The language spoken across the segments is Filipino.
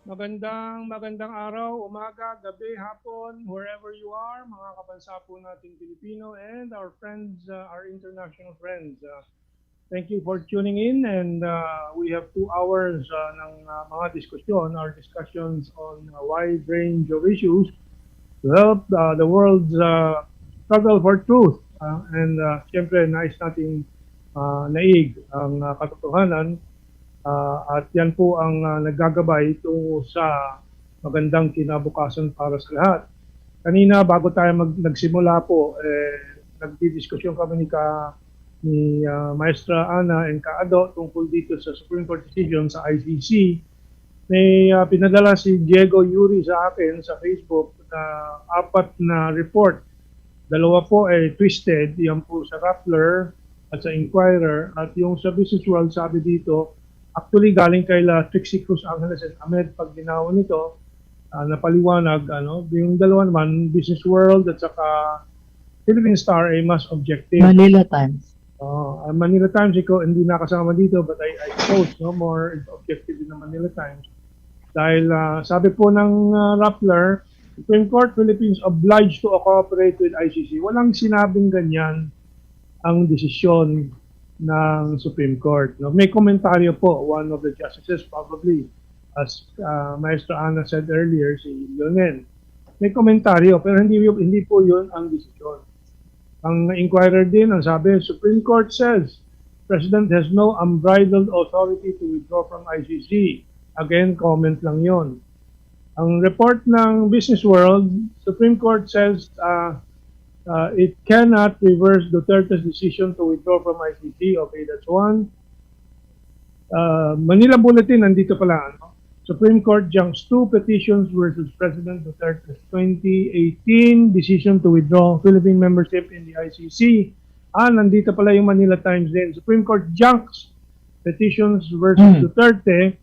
Magandang araw, umaga, gabi, hapon, wherever you are, mga kabansa po nating Pilipino and our friends, our international friends. Thank you for tuning in and we have 2 hours ng mga diskusyon, our discussions on a wide range of issues to help the world's struggle for truth. Siyempre, nais nating naig ang katotohanan. At yan po ang naggagabay tungo sa magandang kinabukasan para sa lahat. Kanina, bago tayo nagsimula po, nagdidiskusyon kami ni Maestra Ana and Kaado tungkol dito sa Supreme Court decision sa ICC. May pinadala si Diego Yuri sa akin sa Facebook na 4 na report. 2 po ay twisted, yan po sa Rappler at sa Inquirer. At yung sa Business World, sabi dito, actually, galing kay Trixie Cruz Angeles and Ahmed pag ginawa nito, napaliwanag, yung dalawa naman, Business World at saka Philippine Star ay mas objective. Manila Times. Manila Times, hindi nakasama dito, but I suppose more objective din ng Manila Times. Dahil sabi po ng Rappler, Supreme Court Philippines obliged to cooperate with ICC. Walang sinabing ganyan ang desisyon ng Supreme Court. No? May komentaryo po, one of the justices probably, as Maestra Ana said earlier, si Lionel. May komentaryo, pero hindi po yun ang desisyon. Ang Inquirer din, ang sabi, Supreme Court says, President has no unbridled authority to withdraw from ICC. Again, comment lang yon. Ang report ng Business World, Supreme Court says, it cannot reverse Duterte's decision to withdraw from ICC. Okay, that's one. Manila Bulletin, nandito pala. Supreme Court junks 2 petitions versus President Duterte's 2018 decision to withdraw Philippine membership in the ICC. Nandito pala yung Manila Times din. Supreme Court junks petitions versus Duterte,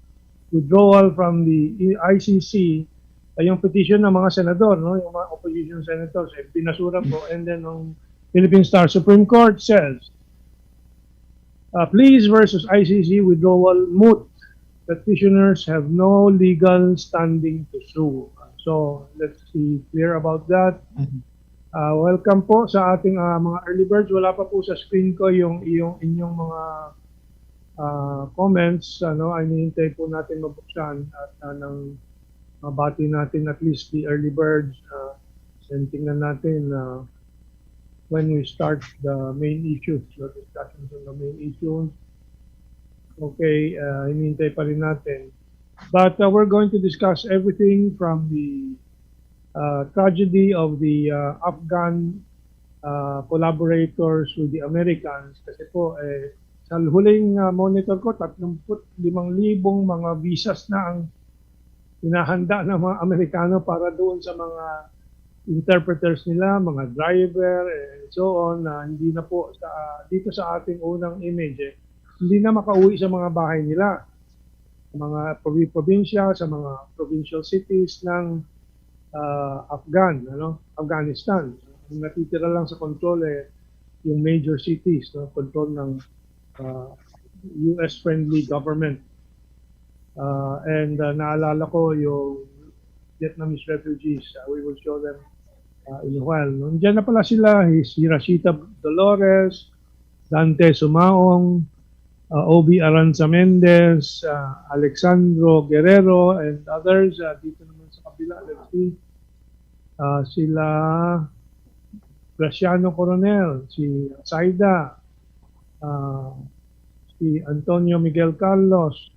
withdrawal from the ICC. Yung petition ng mga senador, yung mga opposition senators, pinasura po. And then ang Philippine Star, Supreme Court says, pleas versus ICC withdrawal moot. Petitioners have no legal standing to sue. So let's be clear about that. Welcome po sa ating mga early birds. Wala pa po sa screen ko yung inyong mga comments. Ay hinihintay po natin mabuksan at ng mabati natin at least the early birds and tingnan natin when we start the main issues, the discussions on the main issues. Okay, hinihintay pa rin natin. But we're going to discuss everything from the tragedy of the Afghan collaborators with the Americans. Kasi po, sa huling monitor ko, 35,000 mga visas na ang hinahanda ng mga Amerikano para doon sa mga interpreters nila, mga driver, and so on, na hindi na po dito sa ating unang image, hindi na makauwi sa mga bahay nila, sa mga probinsya, sa mga provincial cities ng Afghanistan. Ang natitira lang sa control yung major cities, control ng US-friendly government. And naalala ko yung Vietnamese refugees. We will show them in a while. Nandiyan na pala sila, si Rashida Dolores, Dante Sumaong, Obi Aranza Mendez, Alexandro Guerrero, and others. Dito naman sa kabila, let's see. Sila Graciano Coronel, si Saida, si Antonio Miguel Carlos,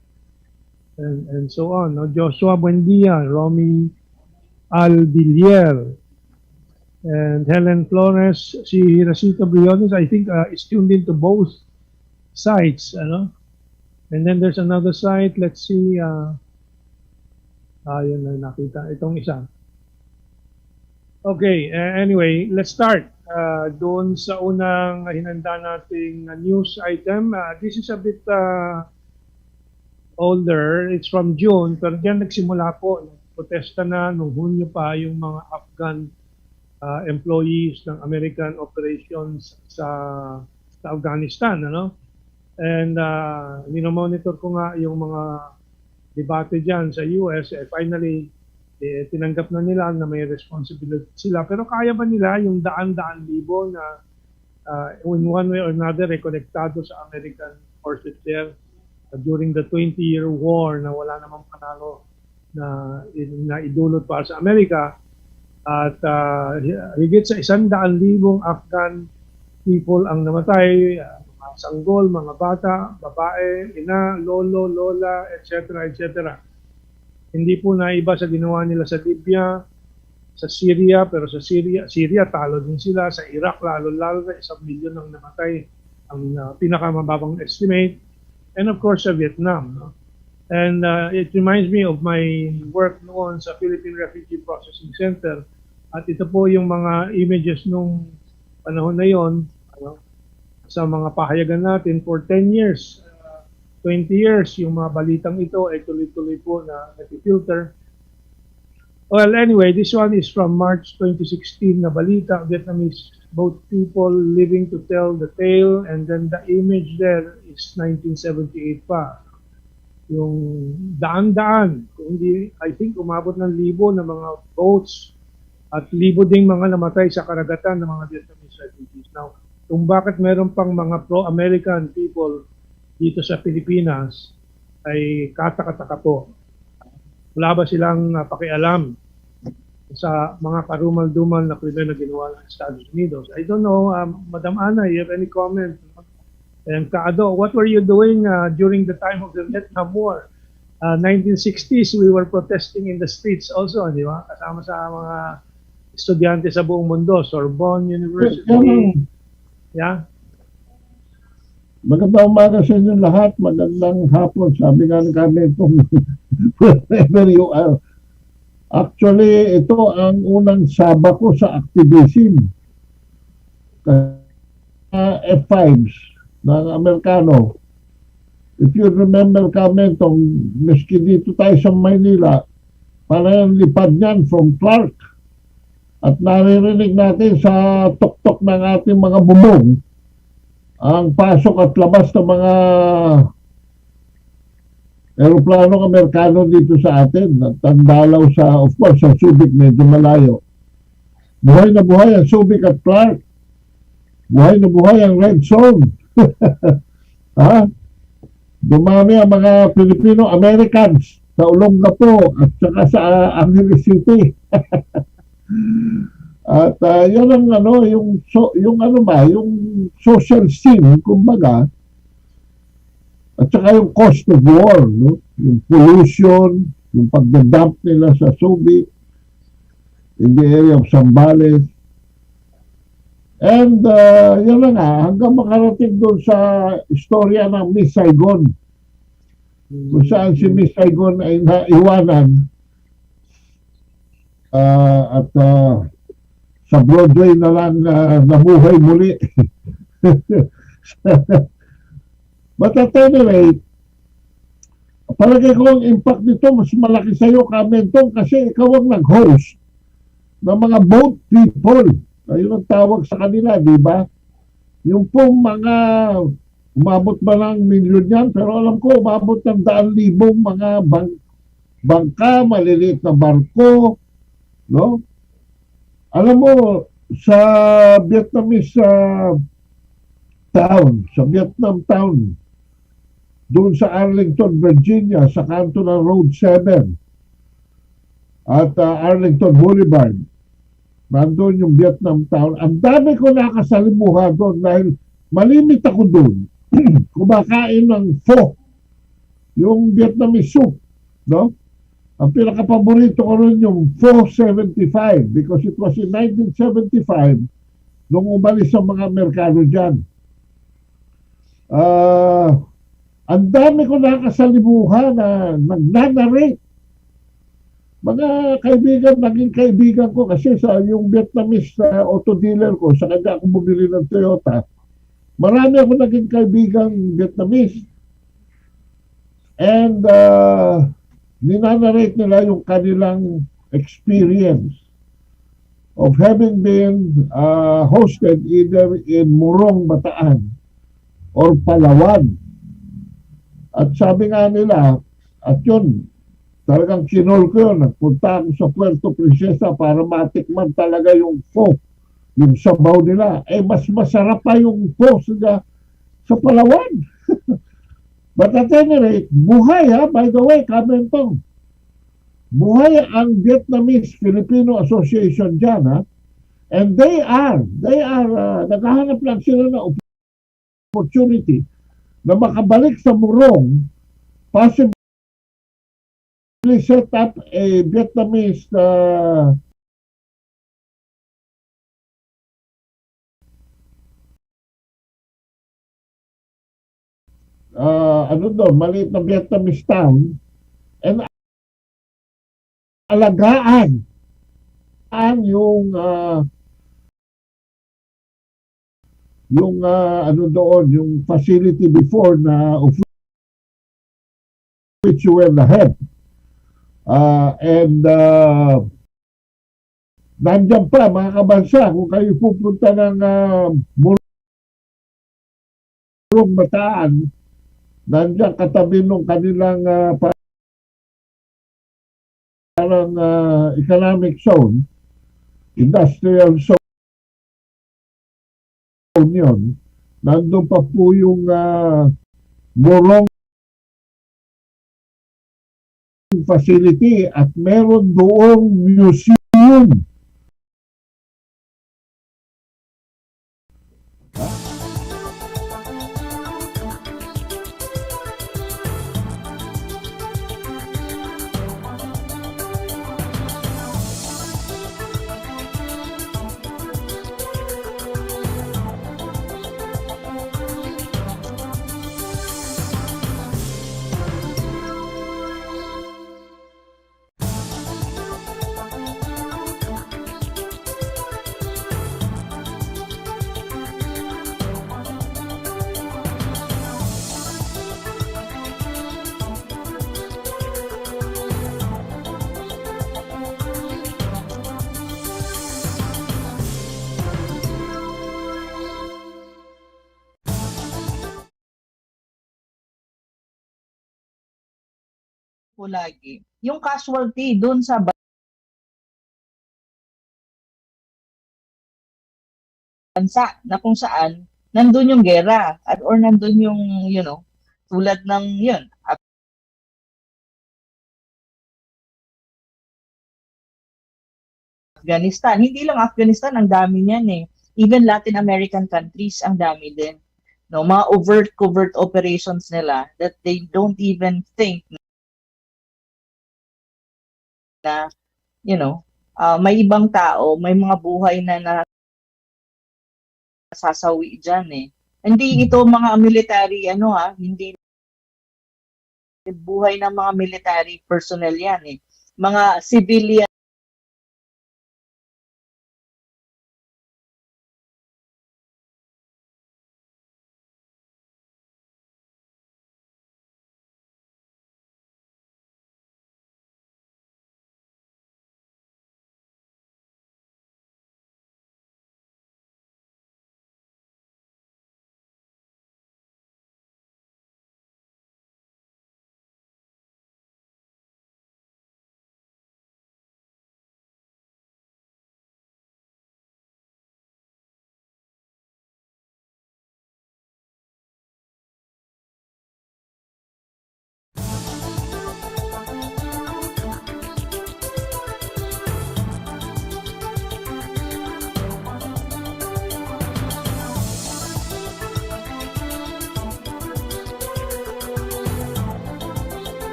and so on. Joshua Buendia, Romy Albilier, and Helen Flores, si Hiracito Briones, I think is tuned into both sites, And then there's another site, let's see, yun na nakita, itong isa. Okay, anyway, let's start. Doon sa unang hinanda nating news item, this is a bit older, it's from June, pero diyan nagsimula po, protesta na nung Hunyo pa yung mga Afghan employees ng American operations sa Afghanistan, And minomonitor ko nga yung mga debate dyan sa US, finally, tinanggap na nila na may responsibility sila. Pero kaya ba nila yung daan-daan libo na in one way or another, konektado sa American forces there during the 20-year war na wala namang panalo na idulot para sa Amerika, at higit sa 100,000 Afghan people ang namatay, mga sanggol, mga bata, babae, ina, lolo, lola, etc. etc. Hindi po naiba sa ginawa nila sa Libya, sa Syria, pero sa Syria talo din sila. Sa Iraq, lalo na 1 milyon ang namatay, ang pinakamababang estimate. And of course, sa Vietnam. No? And it reminds me of my work noon sa Philippine Refugee Processing Center. At ito po yung mga images nung panahon na yon, sa mga pahayagan natin for 10 years. 20 years, yung mga balitang ito ay tuloy-tuloy po na nag-filter. Well, anyway, this one is from March 2016 na balita, Vietnamese boat people living to tell the tale, and then the image there is 1978 pa. Yung daan-daan, hindi, I think umabot ng libo na mga boats at libo ding mga namatay sa karagatan ng mga Vietnamese refugees. Now, kung bakit meron pang mga pro-American people dito sa Pilipinas ay kataka-taka po. Wala ba silang pakialam sa mga karumal-dumal na krimen na ginawa ng Estados Unidos? I don't know, Madam Ana, you have any comment? And Kaado, what were you doing during the time of the Vietnam War? 1960s, we were protesting in the streets also, di ba? Kasama sa mga estudyante sa buong mundo, Sorbonne University. Yeah. Magandang umaga sa inyo lahat, magandang hapon, sabi nga kami itong wherever you are. Actually, ito ang unang saba ko sa activism. F5s ng Amerikano. If you remember kami itong, miski dito tayo sa Maynila, parang lipad niyan from Clark. At naririnig natin sa tuktok ng ating mga bubong ang pasok at labas ng mga aeroplanong Amerikano dito sa atin. At ang dalaw sa, of course, sa Subic, medyo malayo. Buhay na buhay ang Subic at Clark. Buhay na buhay ang Red Zone. Ha? Dumami ang mga Filipino-Americans sa Olongapo at saka sa Angeles City. At yun ang yung social scene, kumbaga, at saka yung cost of war, no? Yung pollution, yung pagdadump nila sa Subic, in the area of Zambales. And yun na nga, hanggang makarating doon sa istorya ng Miss Saigon, kung saan si Miss Saigon ay naiwanan at sa Broadway na lang nabuhay muli. But at any rate, palagay ko ang impact nito mas malaki sa iyo, Mentong, kasi ikaw ang nag-host ng mga boat people. Ayun ang tawag sa kanila, di ba? Yung pong mga umabot ba ng milyon yan, pero alam ko umabot ng 100,000 mga bangka, maliliit na barko, no? Alam mo, sa Vietnamese town, sa Vietnam town, doon sa Arlington, Virginia, sa kanto ng Road 7 at Arlington Boulevard, nandun yung Vietnam town. Ang dami ko nakasalimuha doon dahil malimit ako doon. Kumakain ng pho, yung Vietnamese soup, no? Ang pinaka-paborito ko rin yung pho 75 because it was in 1975 nung umalis ang mga Amerikano dyan. Ang dami ko nakasalimuha na nagnanarate. Mga kaibigan, naging kaibigan ko kasi sa yung Vietnamese auto dealer ko, sa kanya ako bumili ng Toyota. Marami ako naging kaibigang Vietnamese. And ninanarate nila yung kanilang experience of having been hosted either in Morong, Bataan or Palawan. At sabi nga nila, at yun, Talagang kinol ko yun. Nagpunta ako sa Puerto Princesa para matikman talaga yung pho, yung sabaw nila. Eh, mas masarap pa yung pho sa Palawan. But at any rate, buhay ha, by the way, Mentong. Buhay ang Vietnamese Filipino Association dyan ha. And naghahanap lang sila ng opportunity na makabalik sa Murong, possibly set up a Vietnamese maliit na Vietnamese town and alagaan yung facility before na of which you were the head. Nandiyan pa mga kabansa, kung kayo pupunta ng Murong Bataan, nandiyan katabi nung kanilang parang economic zone, industrial zone yun. Nandun pa po yung Murong facility at meron doong museum. Po lagi. Yung casualty doon sa bansa na kung saan nandun yung gera at or nandun yung, tulad ng yun, Afghanistan. Hindi lang Afghanistan, ang dami niyan eh. Even Latin American countries, ang dami din. No, mga overt, covert operations nila that they don't even think na, may ibang tao, may mga buhay na nasasawi dyan eh. Hindi ito mga military, hindi buhay ng mga military personnel yan eh. Mga civilian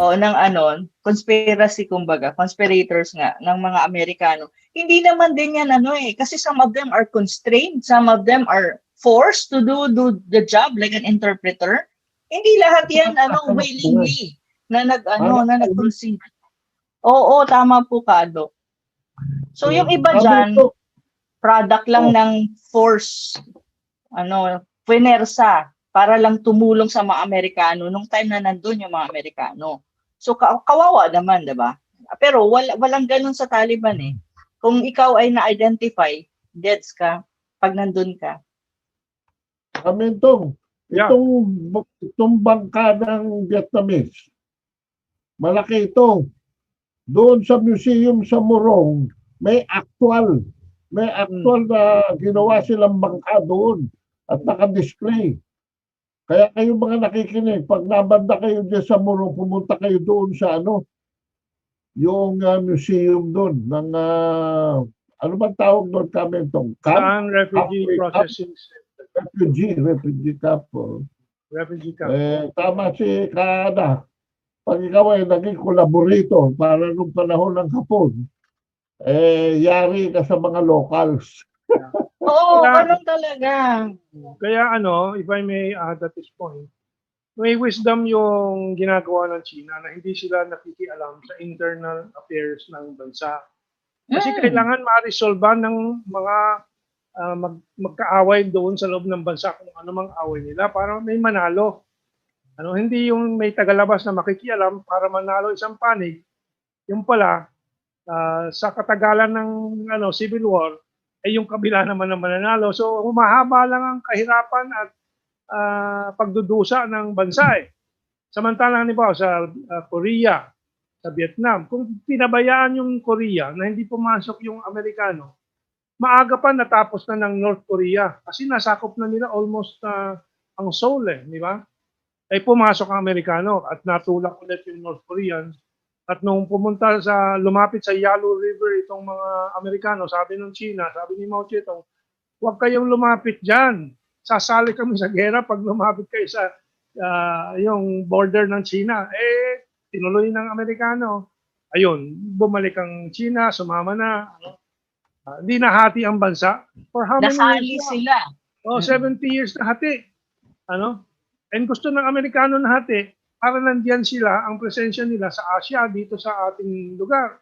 o ng ano, conspiracy kumbaga, conspirators nga ng mga Amerikano. Hindi naman din yan ano kasi some of them are constrained, some of them are forced to do the job like an interpreter. Hindi lahat yan willingly na nag-concede. Oo, tama po Kado. So yung iba dyan, product lang ng force, puwersa para lang tumulong sa mga Amerikano nung time na nandun yung mga Amerikano. So kawawa naman, 'di ba? Pero walang ganun sa Taliban eh. Kung ikaw ay na-identify, deads ka pag nandun ka. Mentong, itong bangka ng Vietnamese, malaki ito. Doon sa museum sa Morong, may actual na ginawa silang bangka doon at naka-display. Kaya kayo mga nakikinig, pag nabanda kayo dyan sa Morong, pumunta kayo doon sa yung museum doon ng ano bang tawag doon ka, Mentong? Saan refugee processing center? Refugee camp. Refugee camp. Tama si Kada. Pag ikaw ay naging collaborator para nung panahon ng Hapon, yari ka sa mga locals. Oo, ganun talaga. Kaya if I may add at this point, may wisdom yung ginagawa ng China na hindi sila nakikialam sa internal affairs ng bansa. Kasi kailangan ma-resolve ng mga magkaaway doon sa loob ng bansa kung ano mang away nila para may manalo. Hindi yung may tagalabas na makikialam para manalo isang panig. Yung pala, sa katagalan ng civil war, ay yung kabila naman ang mananalo. So humahaba lang ang kahirapan at pagdudusa ng bansa eh. Samantalang sa Korea, sa Vietnam, kung pinabayaan yung Korea na hindi pumasok yung Amerikano, maaga pa natapos na ng North Korea kasi nasakop na nila almost ang Seoul di ba? Ay pumasok ang Amerikano at natulak ulit yung North Koreans. At nung lumapit sa Yalu River itong mga Amerikano, sabi ng China, sabi ni Mao Zedong, huwag kayong lumapit dyan. Sasali kami sa gera pag lumapit kayo sa yung border ng China. Tinuloy ng Amerikano. Ayun, bumalik ang China, sumama na. Hindi nahati ang bansa. For how many years? Nasali sila. 70 years na hati. And gusto ng Amerikano na hati para nandiyan sila, ang presensya nila sa Asia, dito sa ating lugar.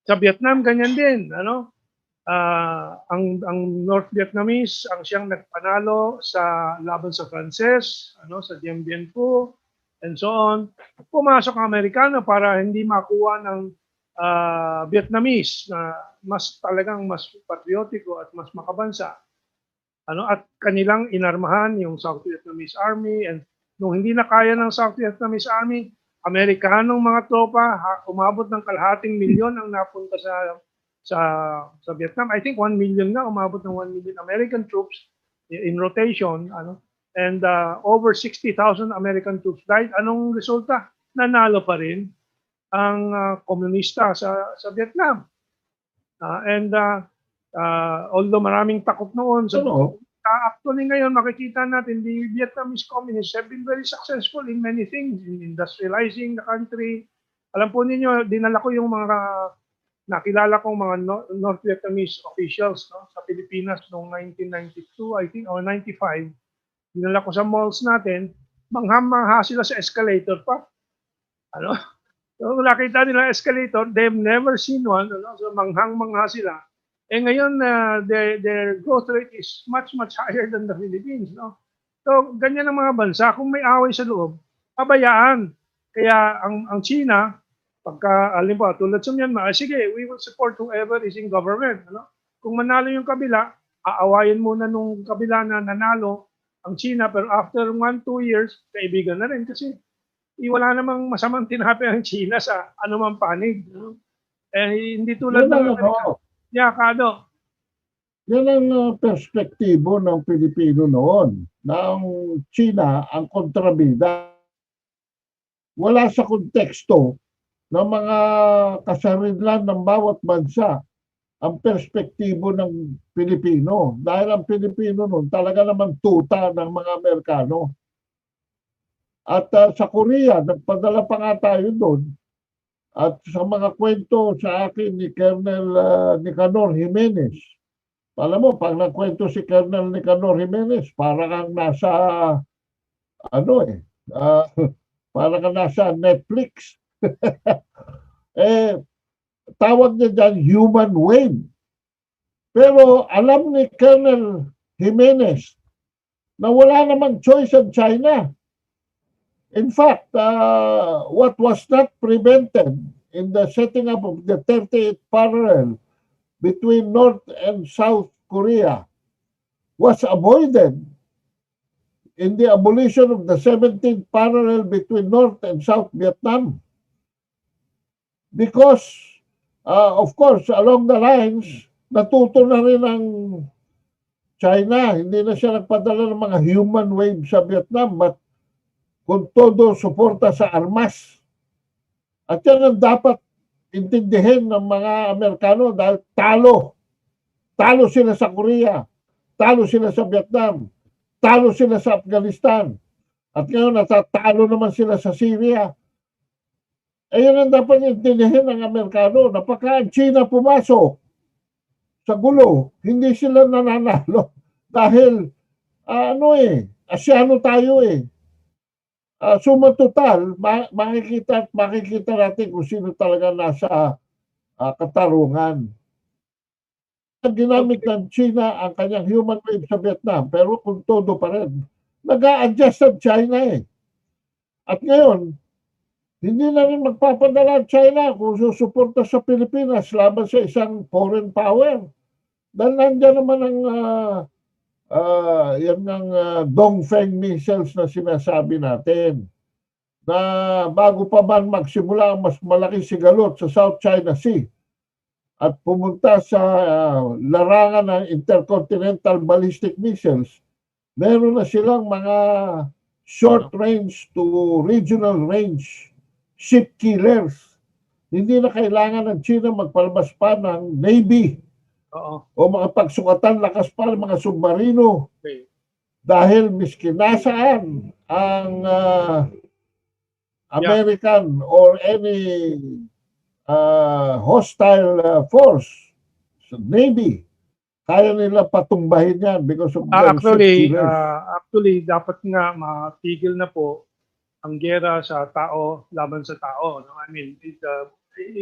Sa Vietnam, ganyan din. Ang North Vietnamese, ang siyang nagpanalo sa laban sa Frances, sa Dien Bien Phu, and so on. Pumasok ang Amerikano para hindi makuha ng Vietnamese na talagang mas patriotiko at mas makabansa. At kanilang inarmahan yung South Vietnamese Army, and nung hindi na kaya ng South Vietnamese Army, Amerikanong mga tropa, umabot ng 500,000 ang napunta sa Vietnam. I think 1 million na, umabot ng 1 million American troops in rotation, and over 60,000 American troops died. Anong resulta? Nanalo pa rin ang komunista sa Vietnam. Although maraming takot noon, actually ngayon makikita natin the Vietnamese communists have been very successful in many things, in industrializing the country. Alam po ninyo, dinala ko yung mga nakilala kong mga North Vietnamese officials sa Pilipinas noong 1992, I think, or 95. Dinala ko sa malls natin, manghang-mangha sila sa escalator pa. So nakita nila escalator, they've never seen one, so manghang-mangha sila. Ngayon, their growth rate is much higher than the Philippines. So, ganyan ang mga bansa. Kung may away sa loob, pabayaan. Kaya ang China, halimbawa, tulad sa Myanmar, sige, we will support whoever is in government. Kung manalo yung kabila, aawayin muna nung kabila na nanalo ang China, pero after 1-2 years, kaibigan na rin kasi wala namang masamang tinapi ang China sa anumang panig. Hindi tulad ng Amerika. Kado. Yan ang perspektibo ng Pilipino noon. Ng China, ang kontrabida. Wala sa konteksto ng mga kasarinlan ng bawat bansa ang perspektibo ng Pilipino. Dahil ang Pilipino noon talaga naman tuta ng mga Amerikano. At sa Korea, nagpadala pa nga tayo doon. At sa mga kwento sa akin ni Colonel Nicanor Jimenez, alam mo, pag nagkwento si Colonel Nicanor Jimenez, para kang nasa, ano ah, para kang nasa Netflix. Tawag niya dyan human wave. Pero alam ni Colonel Jimenez na wala namang choice ang China. In fact, what was not prevented in the setting up of the 38th parallel between North and South Korea was avoided in the abolition of the 17th parallel between North and South Vietnam. Because, of course, along the lines, natuto na rin ang China. Hindi na siya nagpadala ng mga human wave sa Vietnam, but kung todo suporta sa armas. At yan ang dapat intindihin ng mga Amerikano dahil talo. Talo sila sa Korea. Talo sila sa Vietnam. Talo sila sa Afghanistan. At ngayon natatalo naman sila sa Syria. Ayun ang dapat intindihin ng Amerikano. Napaka ang China pumasok sa gulo, hindi sila nananalo. Dahil, Asyano tayo eh. Suma total, makikita natin kung sino talaga nasa katarungan. Ginamit ng China ang kanyang human wave sa Vietnam, pero kung todo pa rin, nag-a-adjust ang China eh. At ngayon, hindi na rin magpapadala ang China kung susuporta sa Pilipinas laban sa isang foreign power. Dahil nandiyan naman ang yan ng Dongfeng missiles na sinasabi natin na bago pa man magsimula ang mas malaki sigalot sa South China Sea at pumunta sa larangan ng intercontinental ballistic missiles, meron na silang mga short range to regional range ship killers. Hindi na kailangan ng China magpalabas pa ng Navy. O mga pagsukatan lakas pa ng mga submarino. Okay. Dahil miski nasaan ang American or any hostile force, so Navy, kaya nila patumbahin yan because of their actually, dapat nga matigil na po ang gera sa tao laban sa tao. No? I mean, the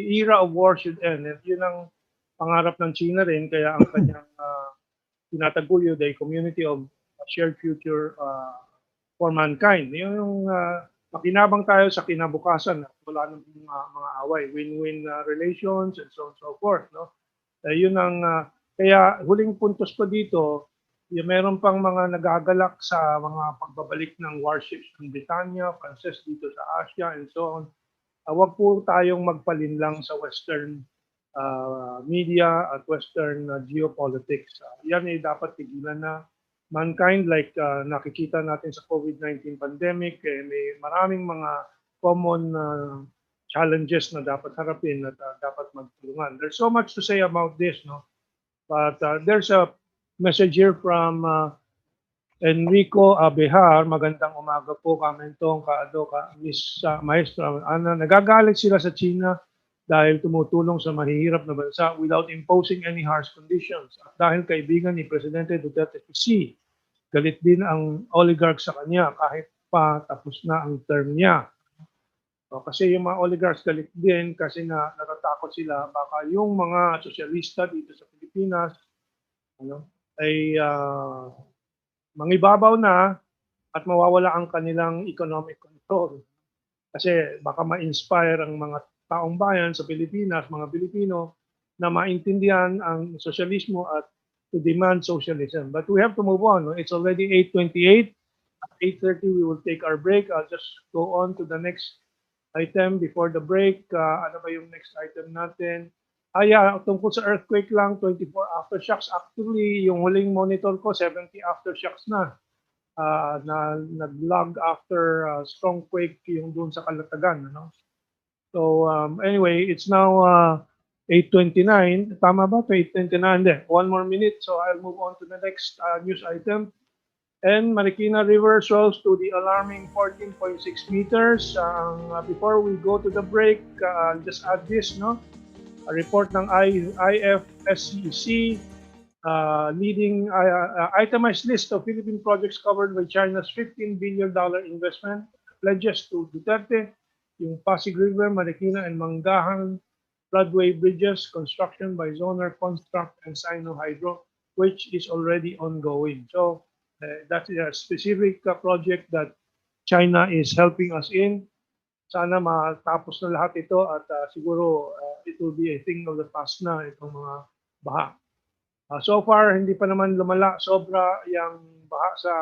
era of war should end. At yun ang pangarap ng China rin, kaya ang kanyang tinataguyod ay community of shared future for mankind. Yung makinabang tayo sa kinabukasan, wala nang mga away, win-win relations and so on and so forth. No? Yun ang, kaya huling puntos ko dito, yung meron pang mga nagagalak sa mga pagbabalik ng warships ng Britannia, Frances dito sa Asia and so on. Huwag po tayong magpalinlang sa Western media at Western geopolitics. Yan ay dapat tigilan na. Mankind, like nakikita natin sa COVID-19 pandemic, may maraming mga common challenges na dapat harapin at dapat magtulungan. There's so much to say about this, no? But there's a message here from Enrico Abehar. Magandang umaga po, Mentong, Ado, Miss Maestro. Nagagalit sila sa China dahil tumutulong sa mahihirap na bansa without imposing any harsh conditions. At dahil kaibigan ni Presidente Duterte si galit din ang oligarch sa kanya kahit pa tapos na ang term niya. So, kasi yung mga oligarchs galit din kasi natatakot sila baka yung mga sosyalista dito sa Pilipinas ay mangibabaw na at mawawala ang kanilang economic control. Kasi baka ma-inspire ang mga taong bayan sa Pilipinas, mga Pilipino, na maintindihan ang sosyalismo at to demand socialism. But we have to move on. No? It's already 8:28. At 8:30, we will take our break. I'll just go on to the next item before the break. Ano ba yung next item natin? Tungkol sa earthquake lang, 24 aftershocks. Actually, yung huling monitor ko, 70 aftershocks na. Nag-log after strong quake yung doon sa Calatagan. Ano? So anyway, it's now 8:29. Tama ba? 8:29. Hindi. One more minute. So I'll move on to the next news item. And Marikina River swells to the alarming 14.6 meters. Before we go to the break, I'll just add this, no? A report ng IFSCC leading itemized list of Philippine projects covered by China's $15 billion investment pledges to Duterte, yung Pasig River, Marikina, and Mangahan floodway bridges construction by Zoner Construct and Sino Hydro, which is already ongoing. So that's a specific project that China is helping us in. Sana matapos na lahat ito at siguro it will be a thing of the past na itong mga baha. So far, hindi pa naman lumala sobra yung baha sa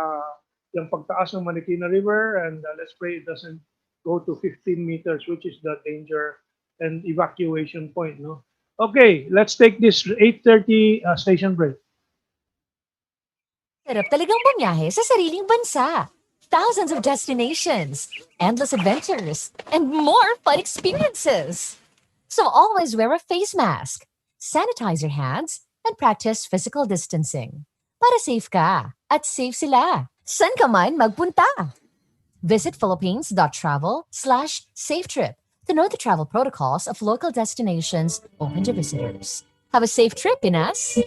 yung pagtaas ng Marikina River, and let's pray it doesn't go to 15 meters, which is the danger and evacuation point. No? Okay, let's take this 8:30 station break. Sarap talagang bumiyahe sa sariling bansa. Thousands of destinations, endless adventures, and more fun experiences. So always wear a face mask, sanitize your hands, and practice physical distancing. Para safe ka at safe sila. San ka man magpunta. Visit philippines.travel/safetrip to know the travel protocols of local destinations open to visitors. Have a safe trip, Pinas!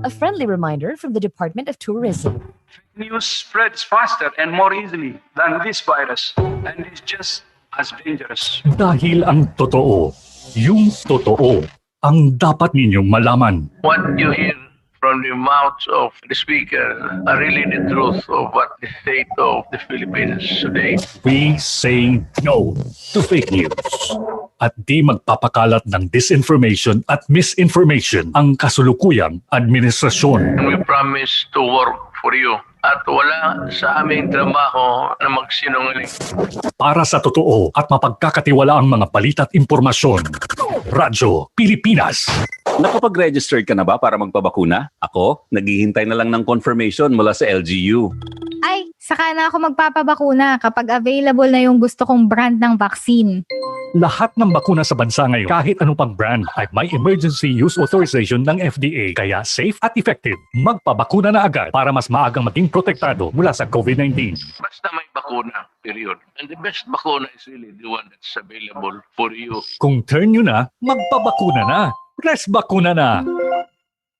A friendly reminder from the Department of Tourism. News spreads faster and more easily than this virus, and is just as dangerous. Dahil ang totoo, yung totoo, ang dapat ninyong malaman. What you hear from the mouths of the speaker are really the truth of what the state of the Philippines today. We say no to fake news. At di magpapakalat ng disinformation at misinformation ang kasulukuyang administrasyon. And we promise to work for you. At wala sa aming trabaho na magsinungaling. Para sa totoo at mapagkakatiwalaang mga balita at impormasyon. Radyo Pilipinas. Nakapag-register ka na ba para magpabakuna? Ako, naghihintay na lang ng confirmation mula sa LGU. Ay, saka na ako magpapabakuna kapag available na yung gusto kong brand ng vaccine. Lahat ng bakuna sa bansa ngayon, kahit anong pang brand, ay may emergency use authorization ng FDA. Kaya safe at effective. Magpabakuna na agad para mas maagang maging protektado mula sa COVID-19. Basta may bakuna, period. And the best bakuna is really the one that's available for you. Kung turn nyo na, magpabakuna na. Press bakuna na.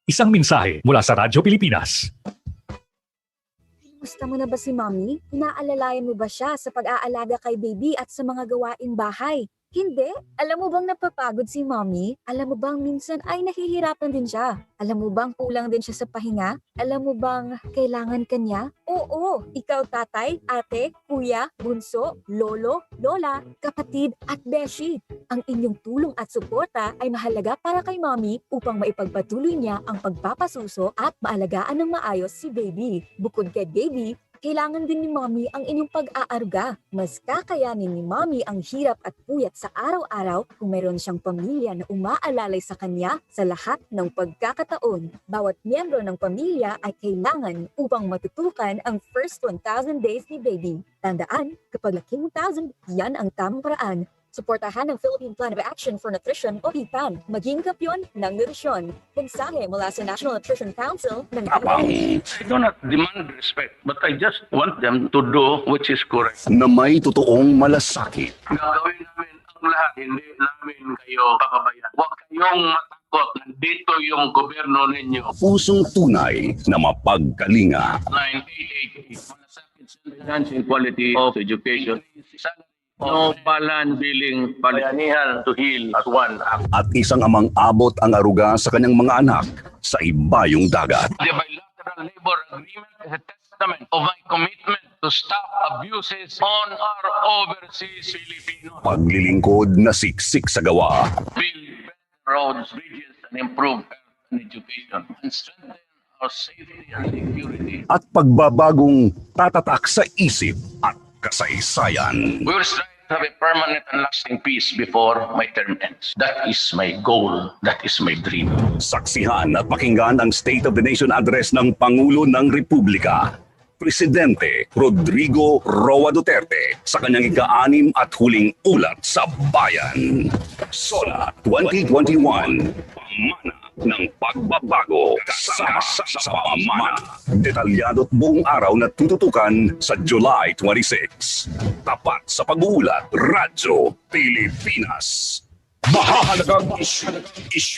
Isang mensahe mula sa Radyo Pilipinas. Gusto mo na ba si Mommy? Inaalalayan mo ba siya sa pag-aalaga kay baby at sa mga gawaing bahay? Hindi. Alam mo bang napapagod si Mommy? Alam mo bang minsan ay nahihirapan din siya? Alam mo bang kulang din siya sa pahinga? Alam mo bang kailangan kanya? Oo, ikaw tatay, ate, kuya, bunso, lolo, lola, kapatid at beshi. Ang inyong tulong at suporta ay mahalaga para kay Mommy upang maipagpatuloy niya ang pagpapasuso at maalagaan ng maayos si baby. Bukod kay baby, kailangan din ni Mommy ang inyong pag-aaruga. Mas kakayanin ni Mommy ang hirap at puyat sa araw-araw kung meron siyang pamilya na umaalalay sa kanya sa lahat ng pagkakataon. Bawat miyembro ng pamilya ay kailangan upang matutukan ang first 1,000 days ni baby. Tandaan, kapag laking 1,000, yan ang tamang paraan. Suportahan ang Philippine Plan of Action for Nutrition o PPAN. Maging kampyon ng nutrisyon. Mensahe mula sa National Nutrition Council ng I do not demand respect, but I just want them to do which is correct. Na may totoong malasakit. Gagawin namin ang lahat, hindi namin kayo papabayaan. Huwag kayong matakot, nandito yung gobyerno ninyo. Pusong tunay na mapagkalinga. 9888, malasakit sa enhancing quality of education. No balan billing bayanihan to heal at one act. At isang amang abot ang aruga sa kanyang mga anak sa ibayong dagat. The bilateral labor agreement is a testament of my commitment to stop abuses on our overseas Filipinos. Paglilingkod na siksik sa gawa. Build better roads, bridges, and improve health and education. And strengthen our safety and security. At pagbabagong tatatak sa isip at kasaysayan. We will strive to have a permanent and lasting peace before my term ends. That is my goal. That is my dream. Saksihan at pakinggan ang State of the Nation address ng Pangulo ng Republika, Presidente Rodrigo Roa Duterte sa kanyang ika-6 at huling ulat sa bayan. SONA 2021, pamana ng pagbabago kasama sa pamana. Detalyado at buong araw na tututukan sa July 26. Tapat sa pag-uulat, Radyo Pilipinas. Mahahalagang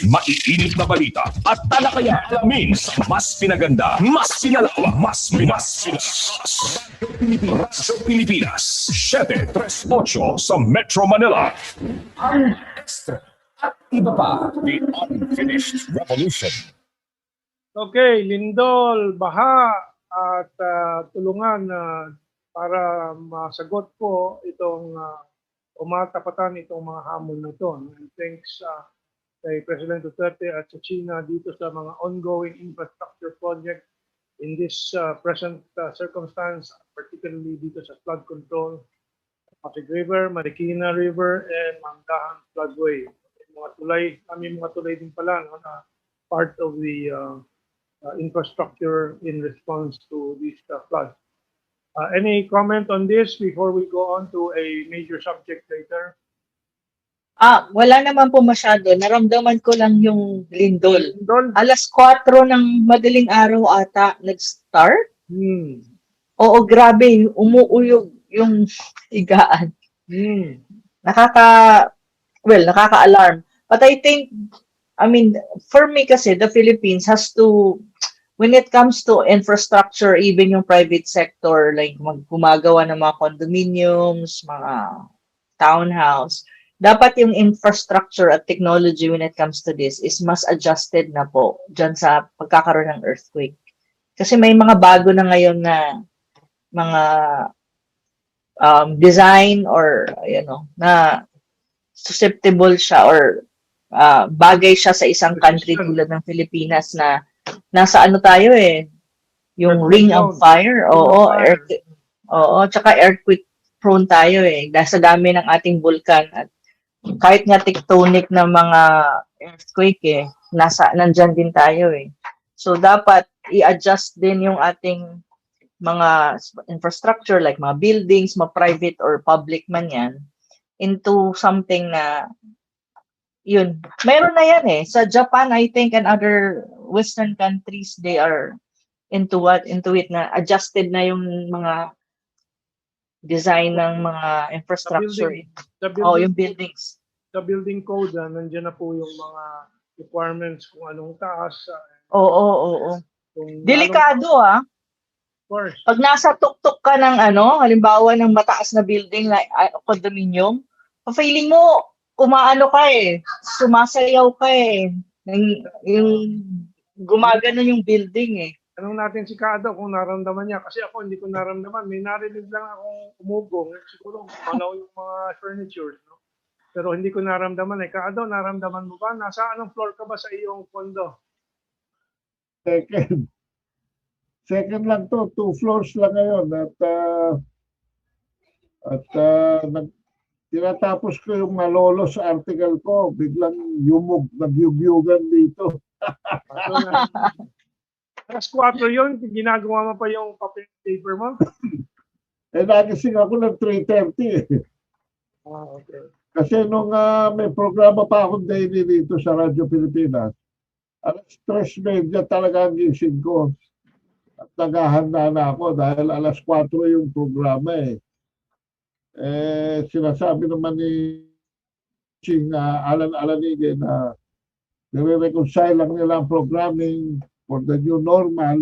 maiinit na balita at talakaya alamin sa mas pinaganda, mas pinalawak, mas Radyo Pilipinas 738 sa Metro Manila. Ang extra at iba pa, the unfinished revolution. Okay, lindol, baha at tulungan para masagot po itong umatapatan itong mga hamon na ito. And thanks kay President Duterte at sa China dito sa mga ongoing infrastructure project in this present circumstance, particularly dito sa flood control, Pasig River, Marikina River, and Manggahan Floodway. Mga tulay din pala na part of the infrastructure in response to these floods. Any comment on this before we go on to a major subject later? Wala naman po masyado. Naramdaman ko lang yung lindol. Lindol? Alas 4 ng madaling araw ata nag-start. Oo, grabe. Umuuyog yung higaan. Nakaka-alarm. But I think, for me kasi, the Philippines has to, when it comes to infrastructure, even yung private sector, like gumagawa ng mga condominiums, mga townhouse, dapat yung infrastructure at technology when it comes to this is mas adjusted na po dyan sa pagkakaroon ng earthquake. Kasi may mga bago na ngayon na mga design or, na susceptible siya or bagay siya sa isang country tulad ng Pilipinas na nasa tayo yung ring of fire, tsaka earthquake prone tayo dahil sa dami ng ating vulkan at kahit nga tectonic na mga earthquake nandyan din tayo So dapat i-adjust din yung ating mga infrastructure like mga buildings, mga private or public man yan into something na yun. Meron na yan Sa Japan, I think, and other Western countries, they are into it na adjusted na yung mga design ng mga infrastructure. Yung buildings. Sa building code, nandiyan na po yung mga requirements kung anong taas. Oo. Delikado Of course. Pag nasa tuktok ka ng halimbawa ng mataas na building like condominium, feeling mo umaano ka sumasayaw ka yung gumagano yung building Tanong natin si Kado kung naramdaman niya. Kasi ako hindi ko naramdaman. May narinig lang akong umugong. Siguro malaw yung mga furniture. No? Pero hindi ko naramdaman. Kado, naramdaman mo ba? Nasa anong floor ka ba sa iyong condo? Second lang to. 2 floors lang ngayon. At tinatapos ko yung malolos article ko. Biglang nagyugyugan dito. Alas 4 yun, ginagawa mo pa yung paper mo? Nagising ako ng 3:30 okay. Kasi nung may programa pa akong daily dito sa Radyo Pilipinas, alas 3:30 talaga ang gising ko. At naghahanda na ako dahil alas 4 yung programa sinasabi naman ni Ching Alan Alanige na nire-reconcile lang nila ang programming for the new normal.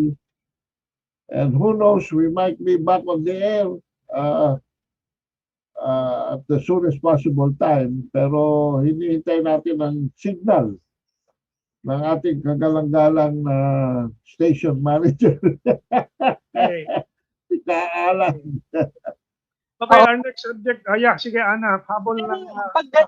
And who knows, we might be back on the air at the soonest possible time. Pero hinihintay natin ang signal ng ating kagalang-galang station manager. Ikaalan. Okay, our next subject. Sige Ana, habol lang.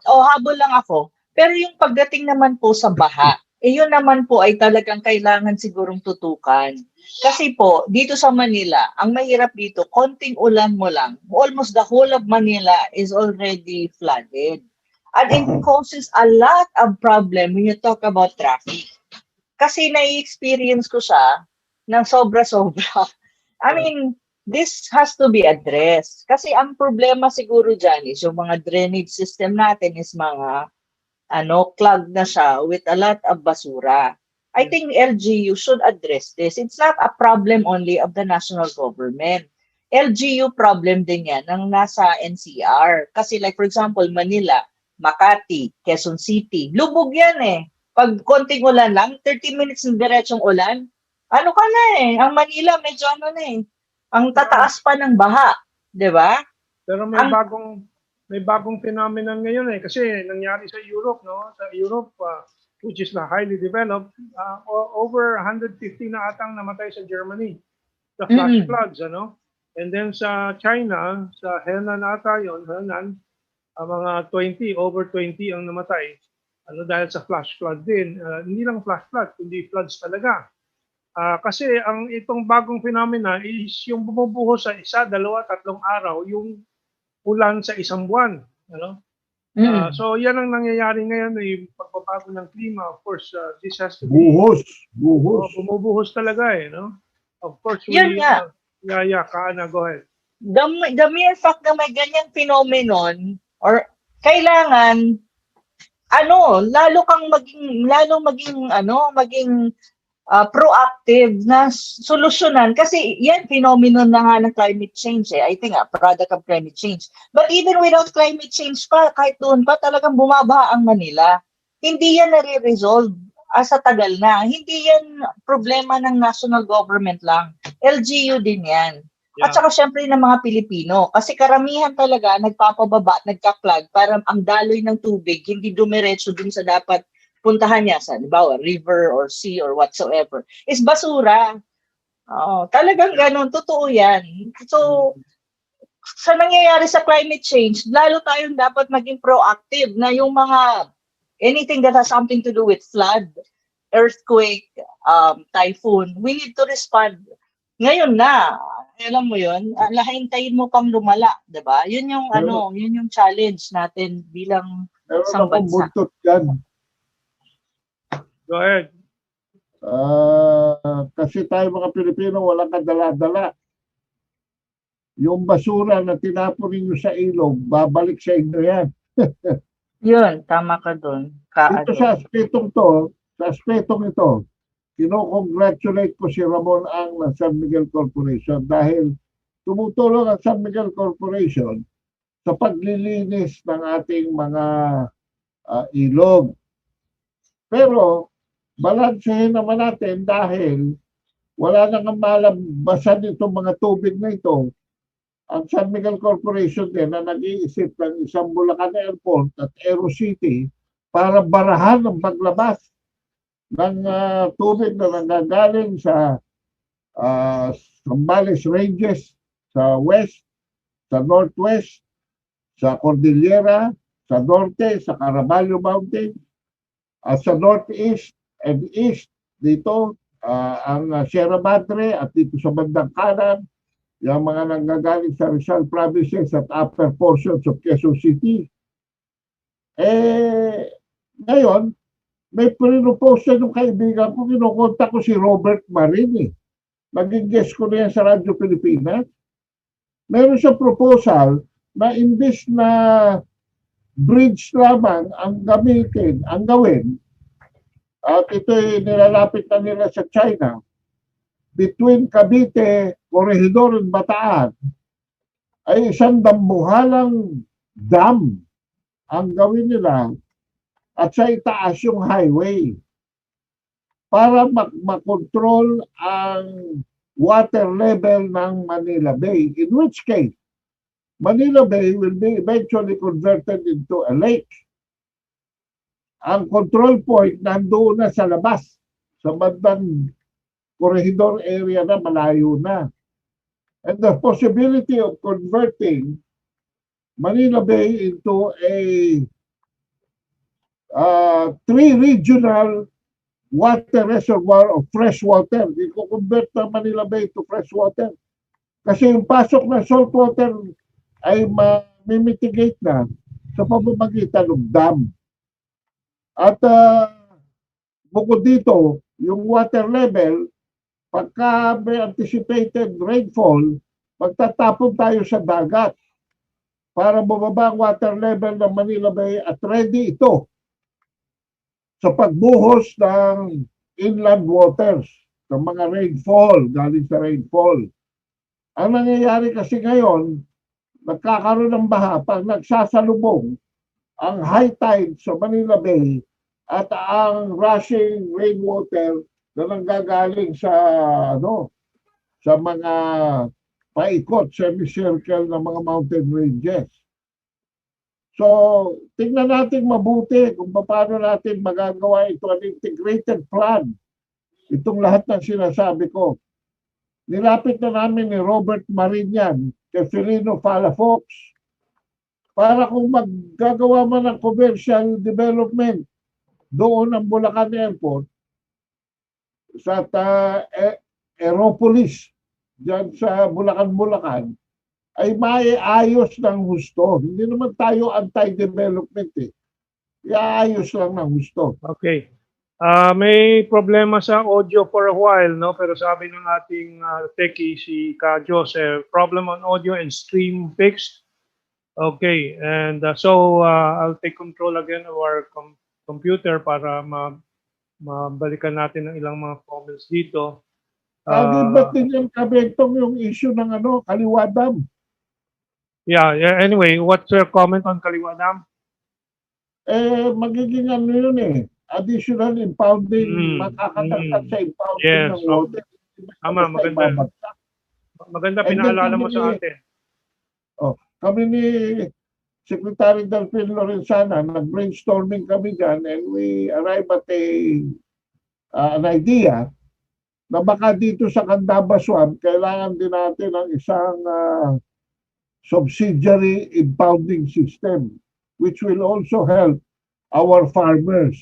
Habol lang ako. Pero yung pagdating naman po sa baha, yun naman po ay talagang kailangan sigurong tutukan. Kasi po, dito sa Manila, ang mahirap dito, konting ulan mo lang, almost the whole of Manila is already flooded. And it causes a lot of problem when you talk about traffic. Kasi nai-experience ko siya ng sobra-sobra. This has to be addressed. Kasi ang problema siguro dyan is yung mga drainage system natin is mga clogged na siya with a lot of basura. I think LGU should address this. It's not a problem only of the national government. LGU problem din yan ng nasa NCR. Kasi like for example, Manila, Makati, Quezon City, lubog yan eh. Pag konting ulan lang, 30 minutes ng diretsong ulan, ano ka na eh. Ang Manila, medyo ano na eh. Ang tataas pa ng baha. Di ba? Pero may bagong phenomenon ngayon eh. Kasi nangyari sa Europe, no? Sa Europe, which is na highly developed, over 150 na atang namatay sa Germany. Sa flash floods, ano? And then sa China, sa Henan ata yun, Henan, mga 20, over 20 ang namatay. Ano dahil sa flash flood din. Hindi lang flash flood, kundi floods talaga. Kasi ang itong bagong phenomena is yung bumubuhos sa 1, 2, 3 araw, yung ulan sa isang buwan. Ano? So yan ang nangyayari ngayon, yung pagbabago ng klima. Of course, this has to be... Buhos. Bumubuhos talaga eh. No? Of course, yun nga. Kaana, go ahead. The mere fact na may ganyang phenomenon or kailangan lalo maging proactive na solusyonan kasi yan phenomenon na nga ng climate change eh. I think product of climate change. But even without climate change pa, kahit doon pa talagang bumabaha ang Manila. Hindi yan nare-resolve sa tagal na. Hindi yan problema ng national government lang. LGU din yan. Yeah. At saka syempre ng mga Pilipino. Kasi karamihan talaga nagpapababa at nagka-clog para ang daloy ng tubig hindi dumiretso dun sa dapat puntahan niya sa, diba, river or sea or whatsoever. Is basura. Talagang ganun. Totoo yan. So, sa nangyayari sa climate change, lalo tayong dapat maging proactive na yung mga anything that has something to do with flood, earthquake, typhoon, we need to respond. Ngayon na, alam mo yun, hintayin mo pang lumala, 'di ba? Yun yung yun yung challenge natin bilang isang bansa. Go ahead. Kasi tayo mga Pilipino walang kadala-dala. Yung basura na tinapon ninyo sa ilog, babalik sa inyo yan. Yun, tama ka doon. Dito sa aspetong ito, kino-congratulate ko si Ramon Ang ng San Miguel Corporation dahil tumutulong ang San Miguel Corporation sa paglilinis ng ating mga ilog. Pero balansehin naman natin dahil wala nang malabasan itong mga tubig na ito. Ang San Miguel Corporation din na nag-iisip ng isang Bulacan Airport at Aero City para barahan ang paglabas ng tubig na nanggagaling sa Zambales Ranges, sa west, sa northwest, sa Cordillera, sa norte, sa Caraballo Mountain, at sa northeast and east dito, ang Sierra Madre at dito sa bandang kanan, yung mga nanggagaling sa Rizal Provinces at upper portions of Quezon City. Ngayon, may pinupose siya ng kaibigan ko, kinukontak ko si Robert Marini. Naging guest ko na yan sa Radyo Pilipinas. Meron siya proposal na imbis na bridge lamang ang gawin, at ito'y nilalapit na nila sa China, between Cavite, Corregidor, and Bataan, ay isang dambuhalang dam ang gawin nila at sa itaas yung highway para makontrol ang water level ng Manila Bay. In which case, Manila Bay will be eventually converted into a lake. Ang control point nandoon na sa labas, sa bandang Corregidor area na malayo na. And the possibility of converting Manila Bay into a 3 regional water reservoir of fresh water. I-convert ng Manila Bay to fresh water. Kasi yung pasok ng salt water ay mimitigate na sa pamamagitan ng dam. At bukod dito, yung water level, pagka may anticipated rainfall, magtatapon tayo sa dagat para bumaba ang water level ng Manila Bay at ready ito sa pagbuhos ng inland waters, ng mga rainfall, galing sa rainfall. Ang nangyayari kasi ngayon, nagkakaroon ng baha pag nagsasalubong ang high tide sa Manila Bay at ang rushing rainwater na nanggagaling sa sa mga paikot, semicircle ng mga mountain ranges. So, tingnan natin mabuti kung paano natin magagawa ito ang integrated plan. Itong lahat ng sinasabi ko. Nilapit na namin ni Robert Marinian kay Felino Palafox para kung maggagawa man ng commercial development doon ang Bulacan Airport sa Aeropolis dyan sa Bulacan, ay maiayos ng husto. Hindi naman tayo anti-development eh. Iayos lang ng husto. Okay. May problema sa audio for a while, no? Pero sabi ng ating techie, si Ka Joseph, problem on audio and stream fixed. Okay. And so I'll take control again of our computer para mabalikan natin ng ilang mga comments dito. Ba't din yung kabentong yung issue ng Kaliwa Dam? Yeah. Anyway, what's your comment on Kaliwa Dam? Magiging yun eh. Additional impounding, makakatagtag sa impounding ng water. Tama, maganda. Maganda pinaalala mo sa atin. Kami ni Secretary Delphine Lorenzana, nag-brainstorming kami dyan and we arrived at an idea na baka dito sa Candaba Swamp, kailangan din natin ng isang subsidiary impounding system which will also help our farmers.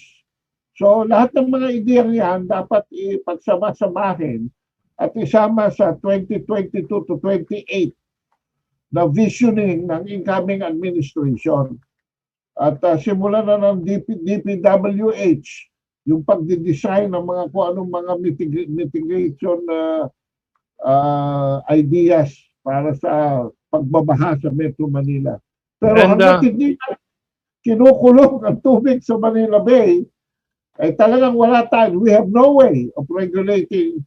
So lahat ng mga ideyang yan dapat ipagsama-samahin at isama sa 2022 to 28 na visioning ng incoming administration. At simulan na ng DPWH yung pagdidesign ng mga kung anong mga mitigation ideas para sa pagbabaha sa Metro Manila. Pero hanggang hindi kinukulong ang tubig sa Manila Bay, ay talagang wala tayo. We have no way of regulating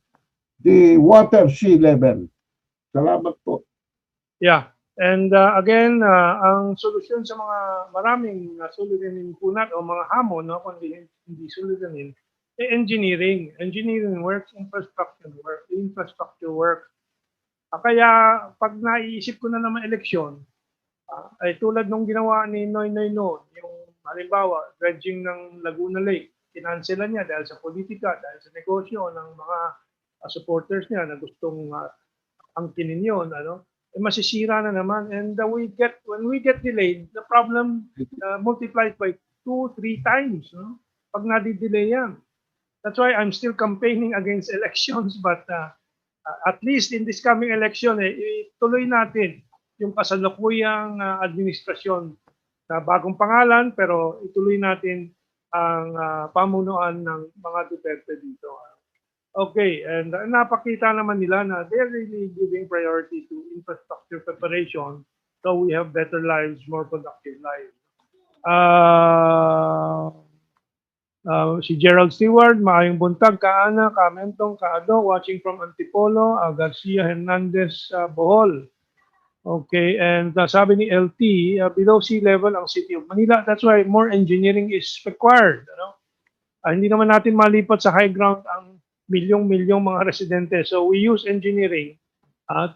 the water sea level. Salamat po. Yeah. And again, ang solusyon sa mga maraming suliranin punat o mga hamon, no, kundi hindi suliranin, engineering. Engineering works, infrastructure work. Kaya pag naiisip ko na naman eleksyon, ay tulad nung ginawa ni Noynoy noon, yung halimbawa, dredging ng Laguna Lake, kinanselan niya dahil sa politika, dahil sa negosyo ng mga supporters niya na gustong angkinin yun, masisira na naman. And when we get delayed, the problem multiplies by 2-3 times. No? Pag nadi-delay yan. That's why I'm still campaigning against elections, but at least in this coming election, ituloy natin yung kasalukuyang administrasyon na bagong pangalan, pero ituloy natin ang pamunuan ng mga Duterte dito. Okay, and napakita naman nila na they're really giving priority to infrastructure preparation so we have better lives, more productive lives. Si Gerald Stewart, maayong buntag, Kaana, Mentong, Kaado, watching from Antipolo, Garcia Hernandez, Bohol. Okay, and sabi ni LT, below sea level ang City of Manila. That's why more engineering is required. Hindi naman natin malipat sa high ground ang milyong-milyong mga residente. So we use engineering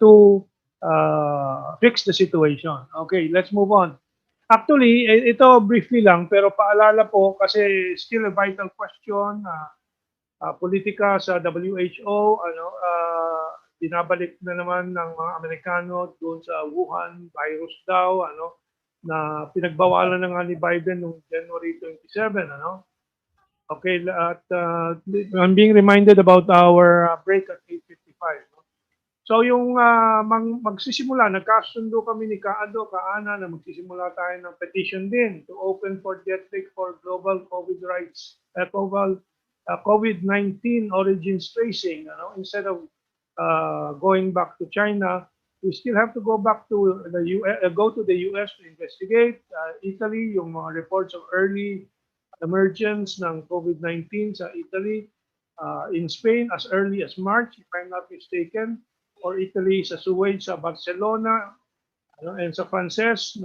to fix the situation. Okay, let's move on. Actually, ito briefly lang, pero paalala po kasi still a vital question. Politika sa WHO, binabalik na naman ng mga Amerikano doon sa Wuhan virus daw, na pinagbawalan na nga ni Biden noong January 27, Okay, at I'm being reminded about our break at 8:55. So yung magsisimula, nagkasundo kami ni Kaado, Kaana na magsisimula tayo ng petition din to open for district for global COVID rights, global COVID-19 origins tracing. Instead of going back to China, we still have to go back to the US, go to the US to investigate. Italy, yung mga reports of early emergence ng COVID-19 sa Italy. In Spain as early as March, if I'm not mistaken, or Italy sa Suez, sa Barcelona, and sa Frances,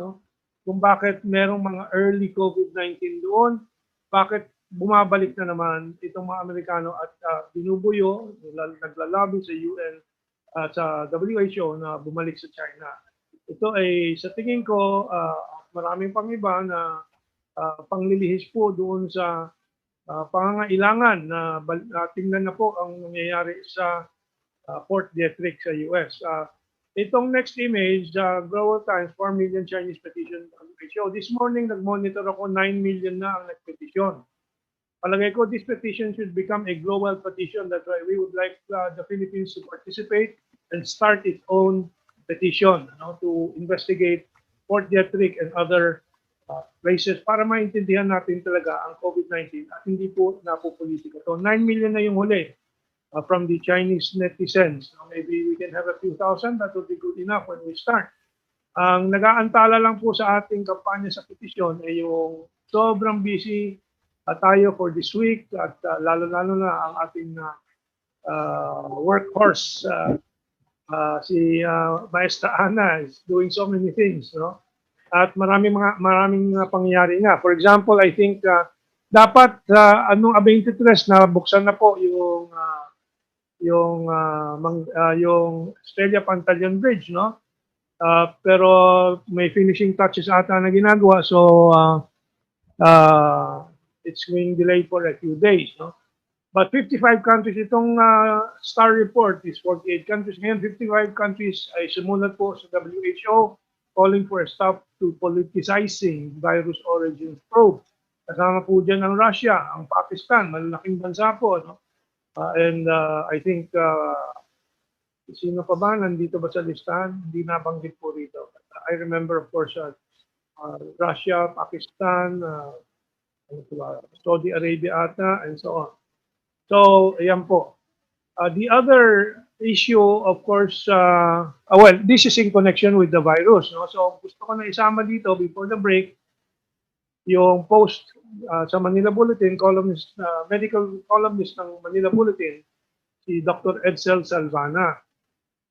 kung bakit merong mga early COVID-19 doon, bakit bumabalik na naman itong mga Amerikano at binubuyo, naglalabi sa UN, sa WHO na bumalik sa China. Ito ay sa tingin ko, maraming pang iba na panglilihis po doon sa pangangailangan na tingnan na po ang nangyayari sa Fourth District sa US. Itong next image, Global Times, 4 million Chinese petition WHO. This morning, nag-monitor ako, 9 million na ang nag-petition. Palagay ko, this petition should become a global petition. That's why we would like the Philippines to participate and start its own petition to investigate Fourth District and other places para maintindihan natin talaga ang COVID-19 at hindi po napopolitika. So 9 million na yung huli from the Chinese netizens. Maybe we can have a few thousand, that would be good enough when we start. Ang nag-aantala lang po sa ating kampanya sa petisyon ay yung sobrang busy tayo for this week at lalo-lalo na ang ating workhorse, si Maestra Ana is doing so many things, At maraming pangyayari nga. For example, I think dapat anong 23 na buksan na po yung Estrella Pantaleon Bridge, pero may finishing touches ata na ginagawa, so it's being delayed for a few days, But 55 countries, itong STAR report is 48 countries. Ngayon, 55 countries ay sumulat po sa WHO calling for a stop to politicizing virus origins probe. Kasama po dyan ang Russia, ang Pakistan, malalaking bansa po, and I think, sino pa ba nandito ba sa listahan? Hindi nabanggit po rito. I remember, of course, Russia, Pakistan, Saudi Arabia ata, and so on. So, ayan po. The other issue, of course, well, this is in connection with the virus. So, gusto ko na isama dito before the break, yung post sa Manila Bulletin, medical columnist ng Manila Bulletin, si Dr. Edsel Salvana.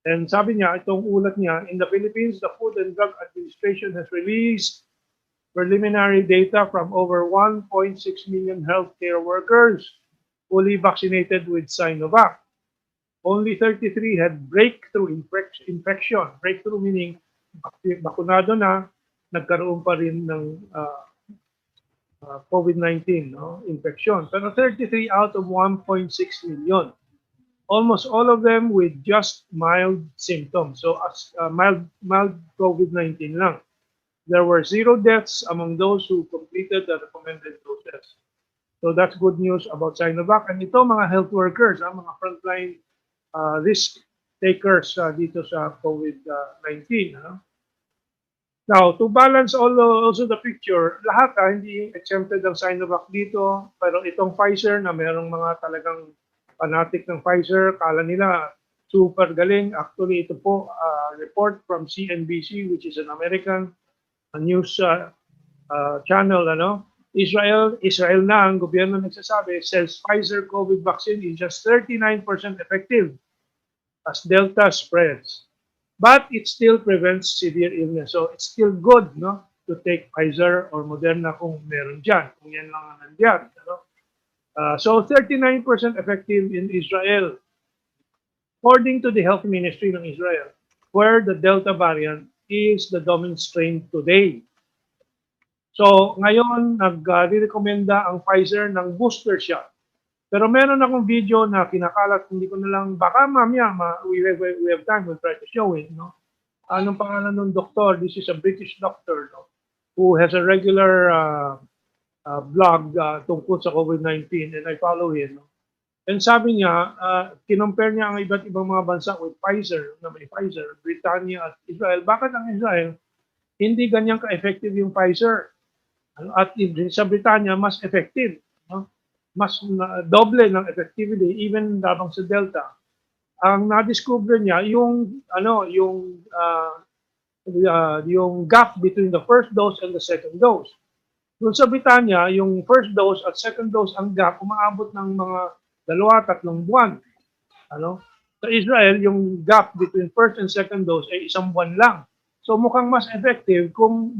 And sabi niya, itong ulat niya, in the Philippines, the Food and Drug Administration has released preliminary data from over 1.6 million healthcare workers fully vaccinated with Sinovac. Only 33 had breakthrough infection. Breakthrough meaning bakunado na, nagkaroon pa rin ng COVID-19 infection. Pero 33 out of 1.6 million. Almost all of them with just mild symptoms. So mild COVID-19 lang. There were 0 deaths among those who completed the recommended doses. So that's good news about Sinovac. And ito mga health workers, mga frontline risk takers dito sa COVID-19. Now, to balance also the picture, lahat hindi exempted ang Sinovac dito, pero itong Pfizer na mayroong mga talagang fanatic ng Pfizer, kala nila super galing. Actually, ito po report from CNBC, which is an American news channel. Israel na ang gobyerno nagsasabi, says Pfizer COVID vaccine is just 39% effective as Delta spreads. But it still prevents severe illness. So it's still good to take Pfizer or Moderna kung meron dyan, kung yan lang ang nandiyan. So 39% effective in Israel, according to the health ministry ng Israel, where the Delta variant is the dominant strain today. So ngayon, nag-recommenda ang Pfizer ng booster shot. Pero meron akong video na kinakalat, hindi ko na lang, baka mamaya, we have time, we'll try to show it. Anong pangalan ng doktor? This is a British doctor who has a regular blog tungkol sa COVID-19, and I follow him. And sabi niya, kinumpare niya ang iba't ibang mga bansa with Pfizer, na may Pfizer, Britannia at Israel. Bakit ang Israel hindi ganyan ka-effective yung Pfizer? At sa Britannia, mas effective. Mas doble ng effectivity, even labang sa Delta. Ang na-discover niya, yung gap between the first dose and the second dose. Doon sa Britannia, yung first dose at second dose, ang gap, umaabot ng mga 2-3 buwan. Ano? Sa Israel, yung gap between first and second dose ay 1 buwan lang. So mukhang mas effective kung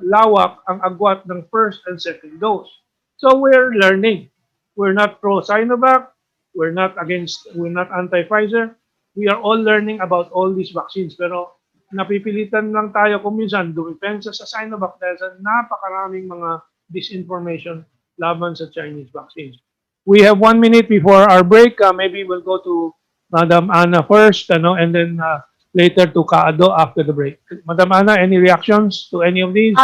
lawak ang agwat ng first and second dose. So we're learning. We're not pro-Sinovac. We're not anti-Pfizer. We are all learning about all these vaccines. Pero napipilitan lang tayo kung minsan dumipensa sa Sinovac dahil sa napakaraming mga disinformation laban sa Chinese vaccines. We have 1 minute before our break. Maybe we'll go to Madam Ana first, and then later to Kaado after the break. Madam Ana, any reactions to any of these?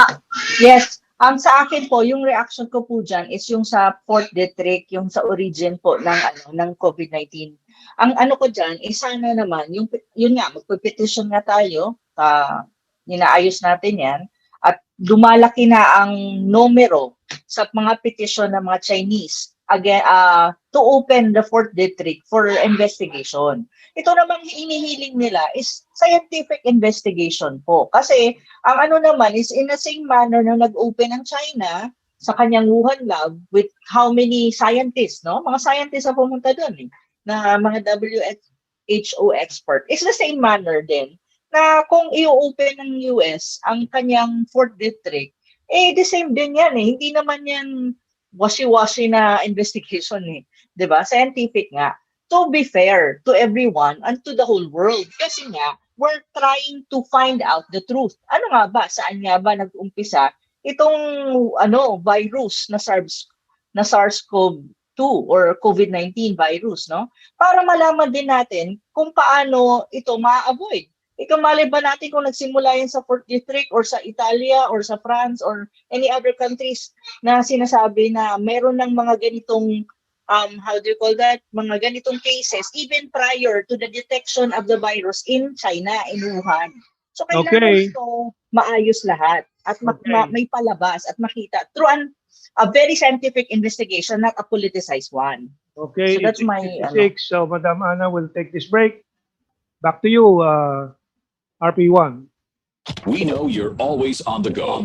Yes. Sa akin po, yung reaction ko po dyan is yung sa fourth detrick, yung sa origin po ng COVID-19. Ang ano ko dyan, sana naman, yun nga, magpipetition nga tayo, inaayos natin yan, at lumalaki na ang numero sa mga petition ng mga Chinese again, to open the fourth district for investigation. Ito namang hinihiling nila is scientific investigation po. Kasi ang ano naman is in the same manner na nag-open ang China sa kanyang Wuhan lab with how many scientists, no? Mga scientists na pumunta doon, na mga WHO expert. It's the same manner din na kung i-open ng US ang kanyang fourth district, the same din yan Hindi naman yan washi-washi na investigation 'di ba? Scientific nga. To be fair to everyone and to the whole world. Kasi nga, we're trying to find out the truth. Ano nga ba? Saan nga ba nag-umpisa itong virus na SARS-CoV-2 or COVID-19 virus, no? Para malaman din natin kung paano ito ma-avoid. Ikamali ba natin kung nagsimula yan sa fourth district or sa Italia or sa France or any other countries na sinasabi na meron ng mga ganitong mga ganitong cases even prior to the detection of the virus in China, in Wuhan. So kailangan ito maayos lahat at may palabas at makita through a very scientific investigation, not a politicized one. Okay, so that's my So Madam Ana will take this break. Back to you, RP1. We know you're always on the go.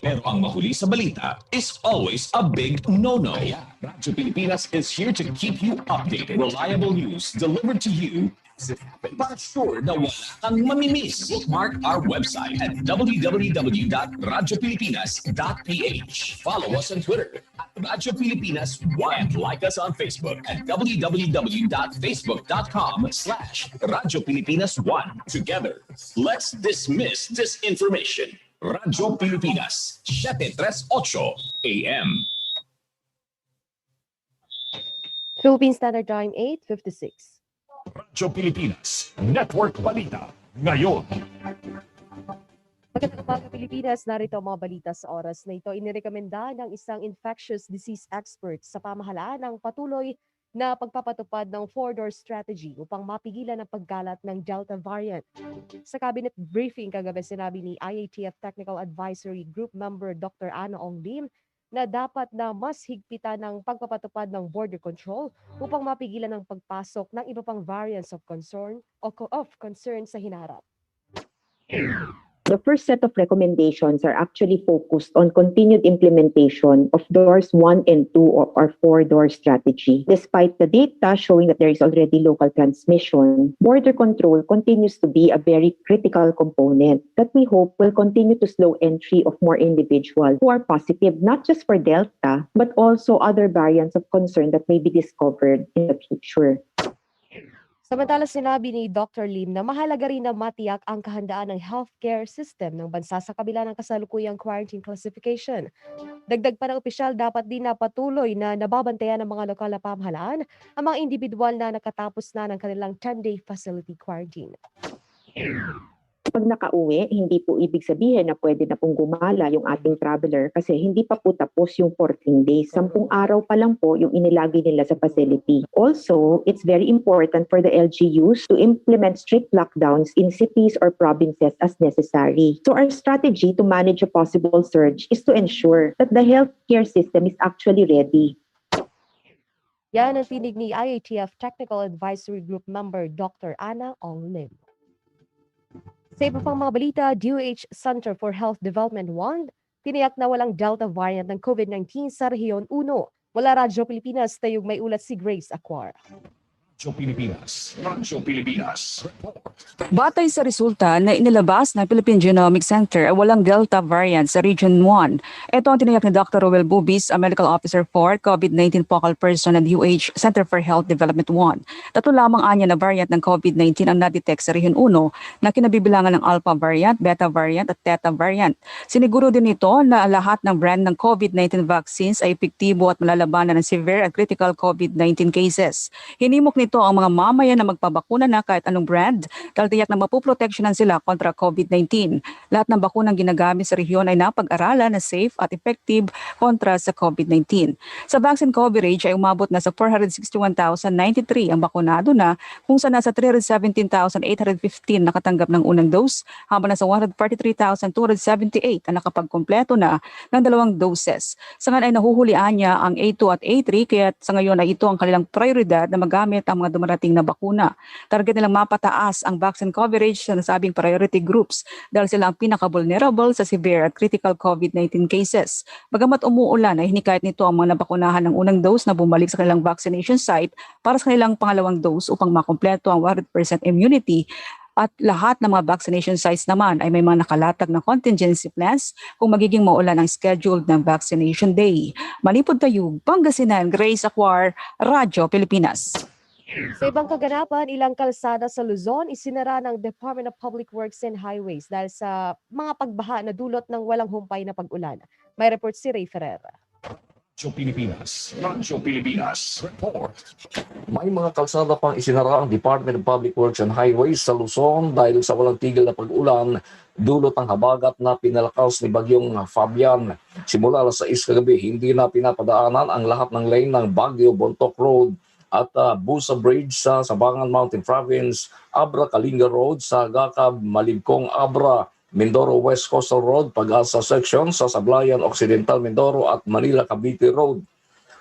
Pero ang mahuli sa balita is always a big no-no. Kaya Radyo Pilipinas is here to keep you updated. Reliable news delivered to you as it happens. Para sure na wala kang mamimiss. Bookmark our website at www.radiopilipinas.ph. Follow us on Twitter at Radyo Pilipinas 1. Like us on Facebook at www.facebook.com/Radyo Pilipinas 1. Together, let's dismiss disinformation. Radyo Pilipinas, 738 AM. Philippine Standard Time, 8:56. Radyo Pilipinas, Network Balita, ngayon. Magandang umaga Pilipinas, narito ang mga balita sa oras na ito. Inirekomenda ng isang infectious disease expert sa pamahalaan ng patuloy na pagpapatupad ng 4-door strategy upang mapigilan ang pagkalat ng Delta variant. Sa cabinet briefing kagabi, sinabi ni IATF Technical Advisory Group member Dr. Ana Ong Lim na dapat na mas higpitan ng pagpapatupad ng border control upang mapigilan ang pagpasok ng iba pang variants of concern sa hinaharap. The first set of recommendations are actually focused on continued implementation of doors 1 and 2 of our 4-door strategy. Despite the data showing that there is already local transmission, border control continues to be a very critical component that we hope will continue to slow entry of more individuals who are positive not just for Delta, but also other variants of concern that may be discovered in the future. Samantala, sinabi ni Dr. Lim na mahalaga rin na matiyak ang kahandaan ng healthcare system ng bansa sa kabila ng kasalukuyang quarantine classification. Dagdag pa ng opisyal, dapat din na patuloy na nababantayan ng mga lokal na pamahalaan ang mga individual na nakatapos na ng kanilang 10-day facility quarantine. Pag nakauwi, hindi po ibig sabihin na pwede na pong gumala yung ating traveler kasi hindi pa po tapos yung 14 days. 10 araw pa lang po yung inilagay nila sa facility. Also, it's very important for the LGUs to implement strict lockdowns in cities or provinces as necessary. So our strategy to manage a possible surge is to ensure that the healthcare system is actually ready. Yan ang tinig ni IATF Technical Advisory Group member Dr. Ana Ong Lim. Sa iba pang mga balita, DOH Center for Health Development warned, tiniyak na walang Delta variant ng COVID-19 sa Rehiyon 1. Mula Radyo Pilipinas, tayong may ulat si Grace Acquar. Radyo Pilipinas. Batay sa resulta na inilabas ng Philippine Genomic Center ay walang Delta variant sa Region 1. Ito ang tiniyak ni Dr. Roel Bubis, a Medical Officer for COVID-19 Focal Person at UH Center for Health Development 1. Tatlo lamang anya na variant ng COVID-19 ang nadetect sa Region 1 na kinabibilangan ng Alpha variant, Beta variant at Theta variant. Siniguro din ito na lahat ng brand ng COVID-19 vaccines ay epektibo at malalabanan ng severe at critical COVID-19 cases. Hinimok nito ang mga mamayan na magpabakuna na kahit anong brand dahil tiyak na mapuproteksyonan sila kontra COVID-19. Lahat ng bakunang ginagamit sa rehiyon ay napag-aralan na safe at effective kontra sa COVID-19. Sa vaccine coverage ay umabot na sa 461,093 ang bakunado na kung saan nasa 317,815 nakatanggap ng unang dose habang nasa 143,278 ang nakapagkumpleto na ng 2 doses. Sa ngayon ay nahuhulian niya ang A2 at A3 kaya sa ngayon ay ito ang kanilang prioridad na magamit ang mga dumarating na bakuna. Target nilang mapataas ang vaccine coverage sa nasabing priority groups dahil sila ang pinaka-vulnerable sa severe at critical COVID-19 cases. Bagamat umuulan ay hinikayat nito ang mga nabakunahan ng unang dose na bumalik sa kanilang vaccination site para sa kanilang pangalawang dose upang makumpleto ang 100% immunity. At lahat ng mga vaccination sites naman ay may mga nakalatag na contingency plans kung magiging maulan ang scheduled ng vaccination day. Malipod Tayug, Pangasinan, Grace Acquar, Radyo Pilipinas. Sa ibang kaganapan, ilang kalsada sa Luzon isinara ng Department of Public Works and Highways dahil sa mga pagbaha na dulot ng walang humpay na pag-ulan. May report si Ray Ferreira. Radyo Pilipinas. Report. May mga kalsada pang isinara ang Department of Public Works and Highways sa Luzon dahil sa walang tigil na pag-ulan dulot ng habagat na pinalakas ni Bagyong Fabian. Simula alas 6 kagabi, hindi na pinapadaanan ang lahat ng lane ng Baguio Bontoc Road at Busa Bridge sa Sabangan Mountain Province, Abra Kalinga Road sa Gacab, Malibcong Abra, Mindoro West Coastal Road, Pag-asa Section sa Sablayan Occidental Mindoro at Manila Cavite Road.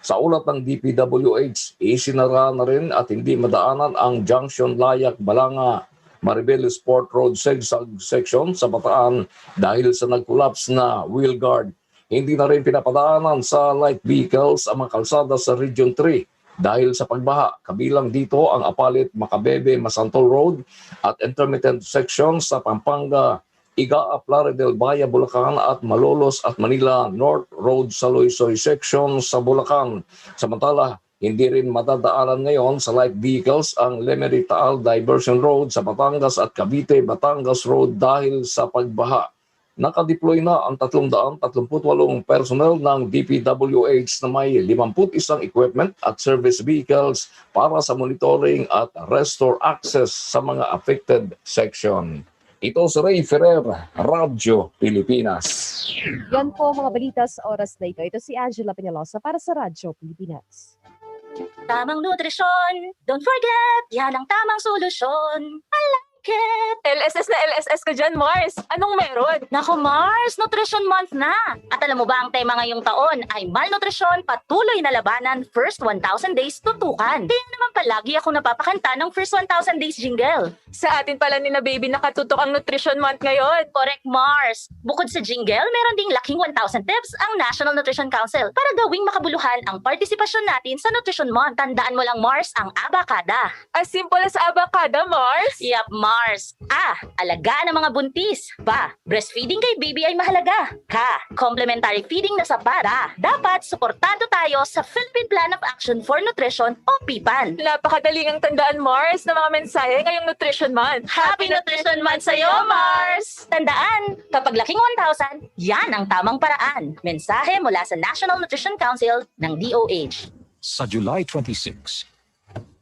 Sa ulat ng DPWH, isinara na rin at hindi madaanan ang Junction Layak Balanga Maribel Sport Road Section sa Bataan dahil sa nag-collapse na wheel guard. Hindi na rin pinapadaanan sa light vehicles ang mga kalsada sa Region 3 dahil sa pagbaha. Kabilang dito ang Apalit, Macabebe, Masantol Road at intermittent sections sa Pampanga, Igaa, Plaridel, Baya, Bulacan at Malolos at Manila North Road sa Loisoy section sa Bulacan. Samantala, hindi rin madadaanan ngayon sa light vehicles ang Lemery Taal Diversion Road sa Batangas at Cavite, Batangas Road dahil sa pagbaha. Nakadeploy na ang 338 personnel ng DPWH na may 51 equipment at service vehicles para sa monitoring at restore access sa mga affected section. Ito si Ray Ferrer, Radyo Pilipinas. Yan po mga balita sa oras na ito. Ito si Angela Peñalosa para sa Radyo Pilipinas. Tamang nutrisyon, don't forget, yan ang tamang solusyon. LSS na LSS ka dyan, Mars. Anong meron? Naku, Mars, Nutrition Month na. At alam mo ba ang tema ngayong taon ay malnutrisyon, patuloy na labanan, first 1,000 days tutukan. Kaya naman palagi ako napapakanta ng first 1,000 days jingle. Sa atin pala ni na baby nakatutok ang Nutrition Month ngayon. Correct, Mars. Bukod sa jingle, meron ding laking 1,000 tips ang National Nutrition Council para gawing makabuluhan ang partisipasyon natin sa Nutrition Month. Tandaan mo lang, Mars, ang abakada. As simple as abakada, Mars? Yup, Mars. A. Alagaan ng mga buntis. Ba. Breastfeeding kay baby ay mahalaga. Ka. Complementary feeding na sapat. Da. Dapat suportado tayo sa Philippine Plan of Action for Nutrition o PPAN. Napakadaling ang tandaan, Mars, ng mga mensahe ngayong Nutrition Month. Happy Nutrition Month sa'yo, Mars! Tandaan, kapag laking 1,000, yan ang tamang paraan. Mensahe mula sa National Nutrition Council ng DOH. Sa July 26,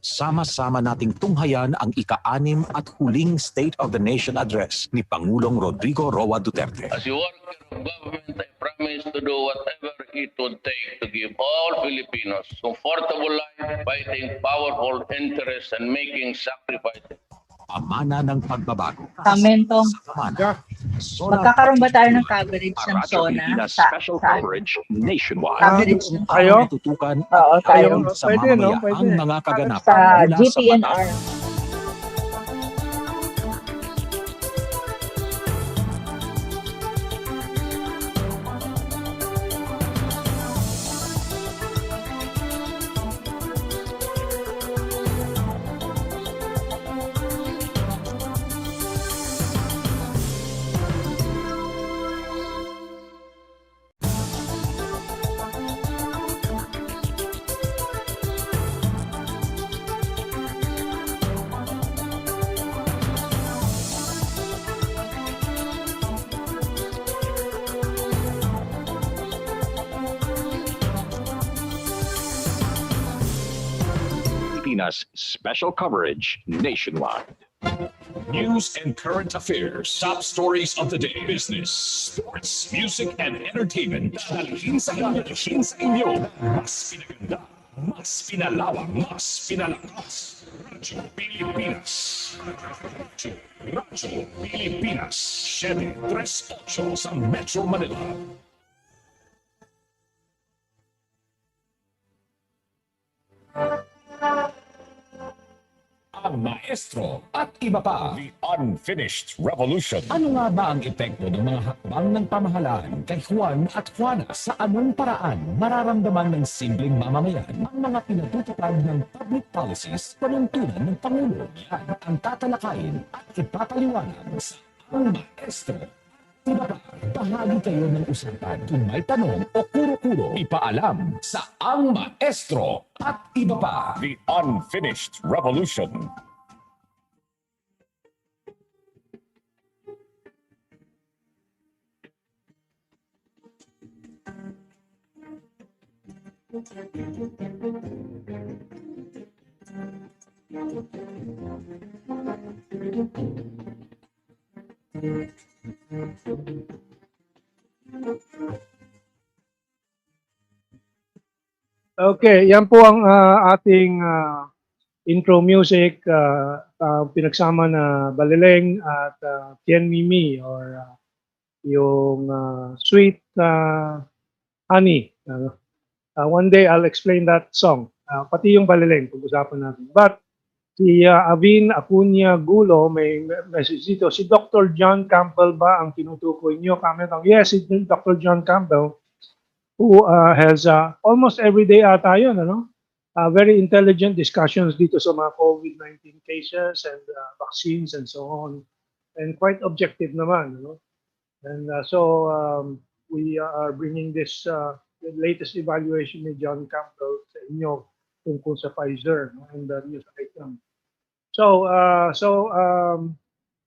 sama-sama nating tunghayan ang ika-6 at huling State of the Nation Address ni Pangulong Rodrigo Roa Duterte. As a worker of government, I promise to do whatever it would take to give all Filipinos comfortable life, fighting powerful interests and making sacrifices. Pamana ng pagbabago. Mentong. Magkakaroon ba tayo ng coverage ng SONA? Special coverage nationwide. Coverage ng Kayo? Tutukan tayo. sa mamamayaang mga kaganapan sa mula GTNR. Pilipinas special coverage nationwide. News and current affairs, top stories of the day, business, sports, music, and entertainment. Dalhin sa inyo. Mas pinaganda, mas pinalawak, mas pinalakas. Radyo Pilipinas. Radyo Pilipinas. 738 sa Metro Manila. Ang maestro at iba pa. The Unfinished Revolution. Ano nga ba ang epekto ng mga hakbang ng pamahalaan kay Juan at Juana? Sa anong paraan mararamdaman ng simpleng mamamayan ang mga pinatutupad ng public policies panuntunan ng Pangulo? Yan ang tatalakayin at ipapaliwanag sa Ang Maestro. Diba ba? Bahagi kayo ng usapan. Kung may tanong o kuro-kuro, ipaalam sa Ang Maestro at iba pa. The Unfinished Revolution. Okay, yan po ang ating intro music, pinagsama na Balileng at Tien Mimi or yung Sweet Honey. One day I'll explain that song. Pati yung Balileng, pag-usapan natin. But si Avin Acuña Gulo, may message dito. Si Dr. John Campbell ba ang tinutukoy niyo? Comment on, yes, si Dr. John Campbell, who has almost every day ata yun, very intelligent discussions dito sa mga COVID-19 cases and vaccines and so on. And quite objective naman. And so we are bringing this the latest evaluation ni John Campbell sa inyo tungkol sa Pfizer and the news item. So,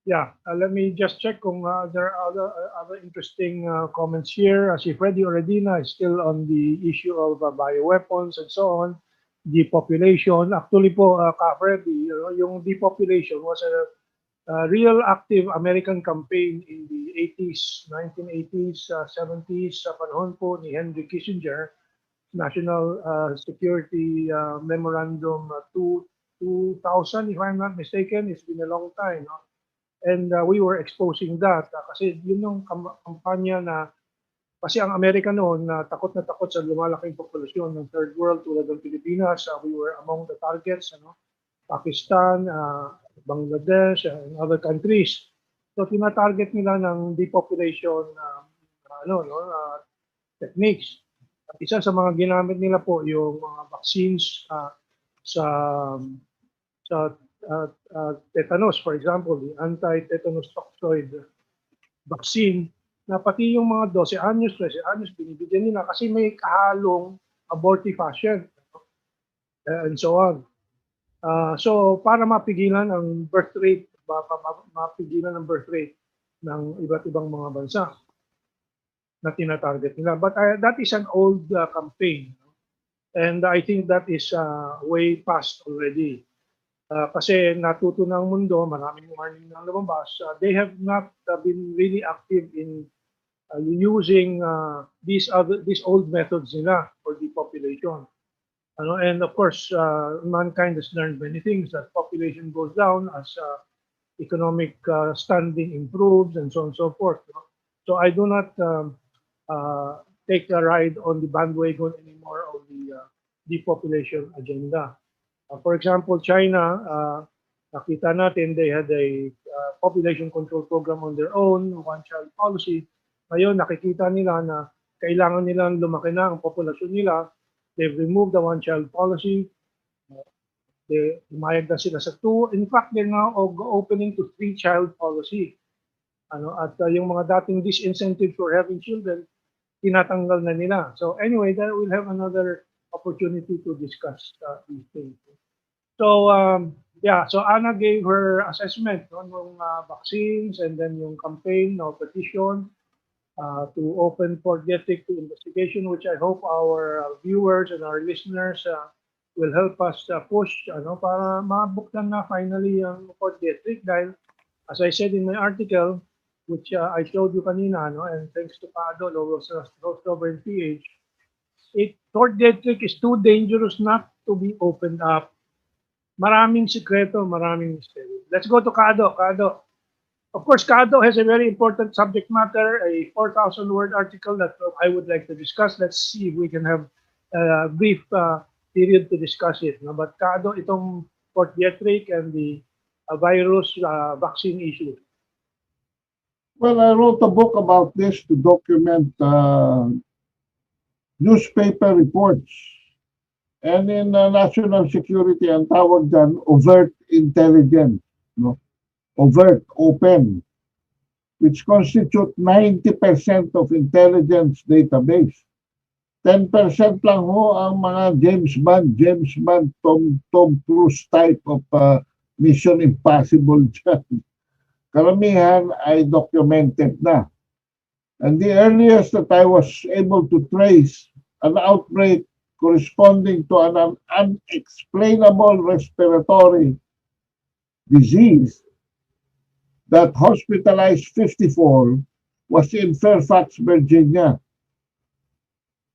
yeah, let me just check kung there are other interesting comments here. Si Freddy Oredina is still on the issue of bioweapons and so on. Depopulation. Actually po, Freddy, yung depopulation was a real active American campaign in the 80s, 1980s, 70s, sa panahon po ni Henry Kissinger, National Security Memorandum 2000, if I'm not mistaken. It's been a long time. And we were exposing that kasi yun yung kampanya na kasi ang Amerika noon takot na takot sa lumalaking populasyon ng third world tulad ng Pilipinas. We were among the targets, Pakistan, Bangladesh, and other countries. So tina-target nila ng depopulation techniques. At isa sa mga ginamit nila po yung mga vaccines sa tetanus, for example, the anti-tetanus toxoid vaccine, na pati yung mga 12 anyos, 13 anyos, binibigyan nila kasi may kahalong abortifacient and so on. So, para mapigilan ang birth rate, mapigilan ang birth rate ng iba't ibang mga bansa na tinatarget nila. But that is an old campaign. And I think that is way past already. Kasi natuto ng mundo, maraming warning na lumabas. They have not been really active in using these old methods nila for depopulation. And of course, mankind has learned many things. As population goes down, as economic standing improves, and so on and so forth. So I do not take a ride on the bandwagon anymore of the depopulation agenda. For example, China, nakita natin they had a population control program on their own, one-child policy. Ngayon, nakikita nila na kailangan nilang lumaki na ang populasyon nila. They've removed the one-child policy. Umayag na sila sa 2. In fact, they're now opening to 3-child policy. At yung mga dating disincentive for having children, tinatanggal na nila. So anyway, that we'll have another opportunity to discuss these things. So, yeah, so Anna gave her assessment on vaccines and then yung campaign or petition to open for ethics investigation, which I hope our viewers and our listeners will help us push para mabuktan na finally ang 4th district dahil as I said in my article, which I showed you kanina, and thanks to Paado, Rostover and PH, 4th district is too dangerous not to be opened up. Maraming sikreto, maraming mystery. Let's go to Kado. Kado. Of course, Kado has a very important subject matter, a 4,000-word article that I would like to discuss. Let's see if we can have a brief period to discuss it. No? But Kado, itong Fort Detrick and the virus vaccine issue. Well, I wrote a book about this to document newspaper reports. And in national security, ang tawag dyan, overt intelligence. No? Overt, open, which constitute 90% of intelligence database. 10% lang ho ang mga James Bond, Tom Cruise type of Mission Impossible dyan. Karamihan ay documented na. And the earliest that I was able to trace an outbreak corresponding to an unexplainable respiratory disease that hospitalized 54 was in Fairfax, Virginia.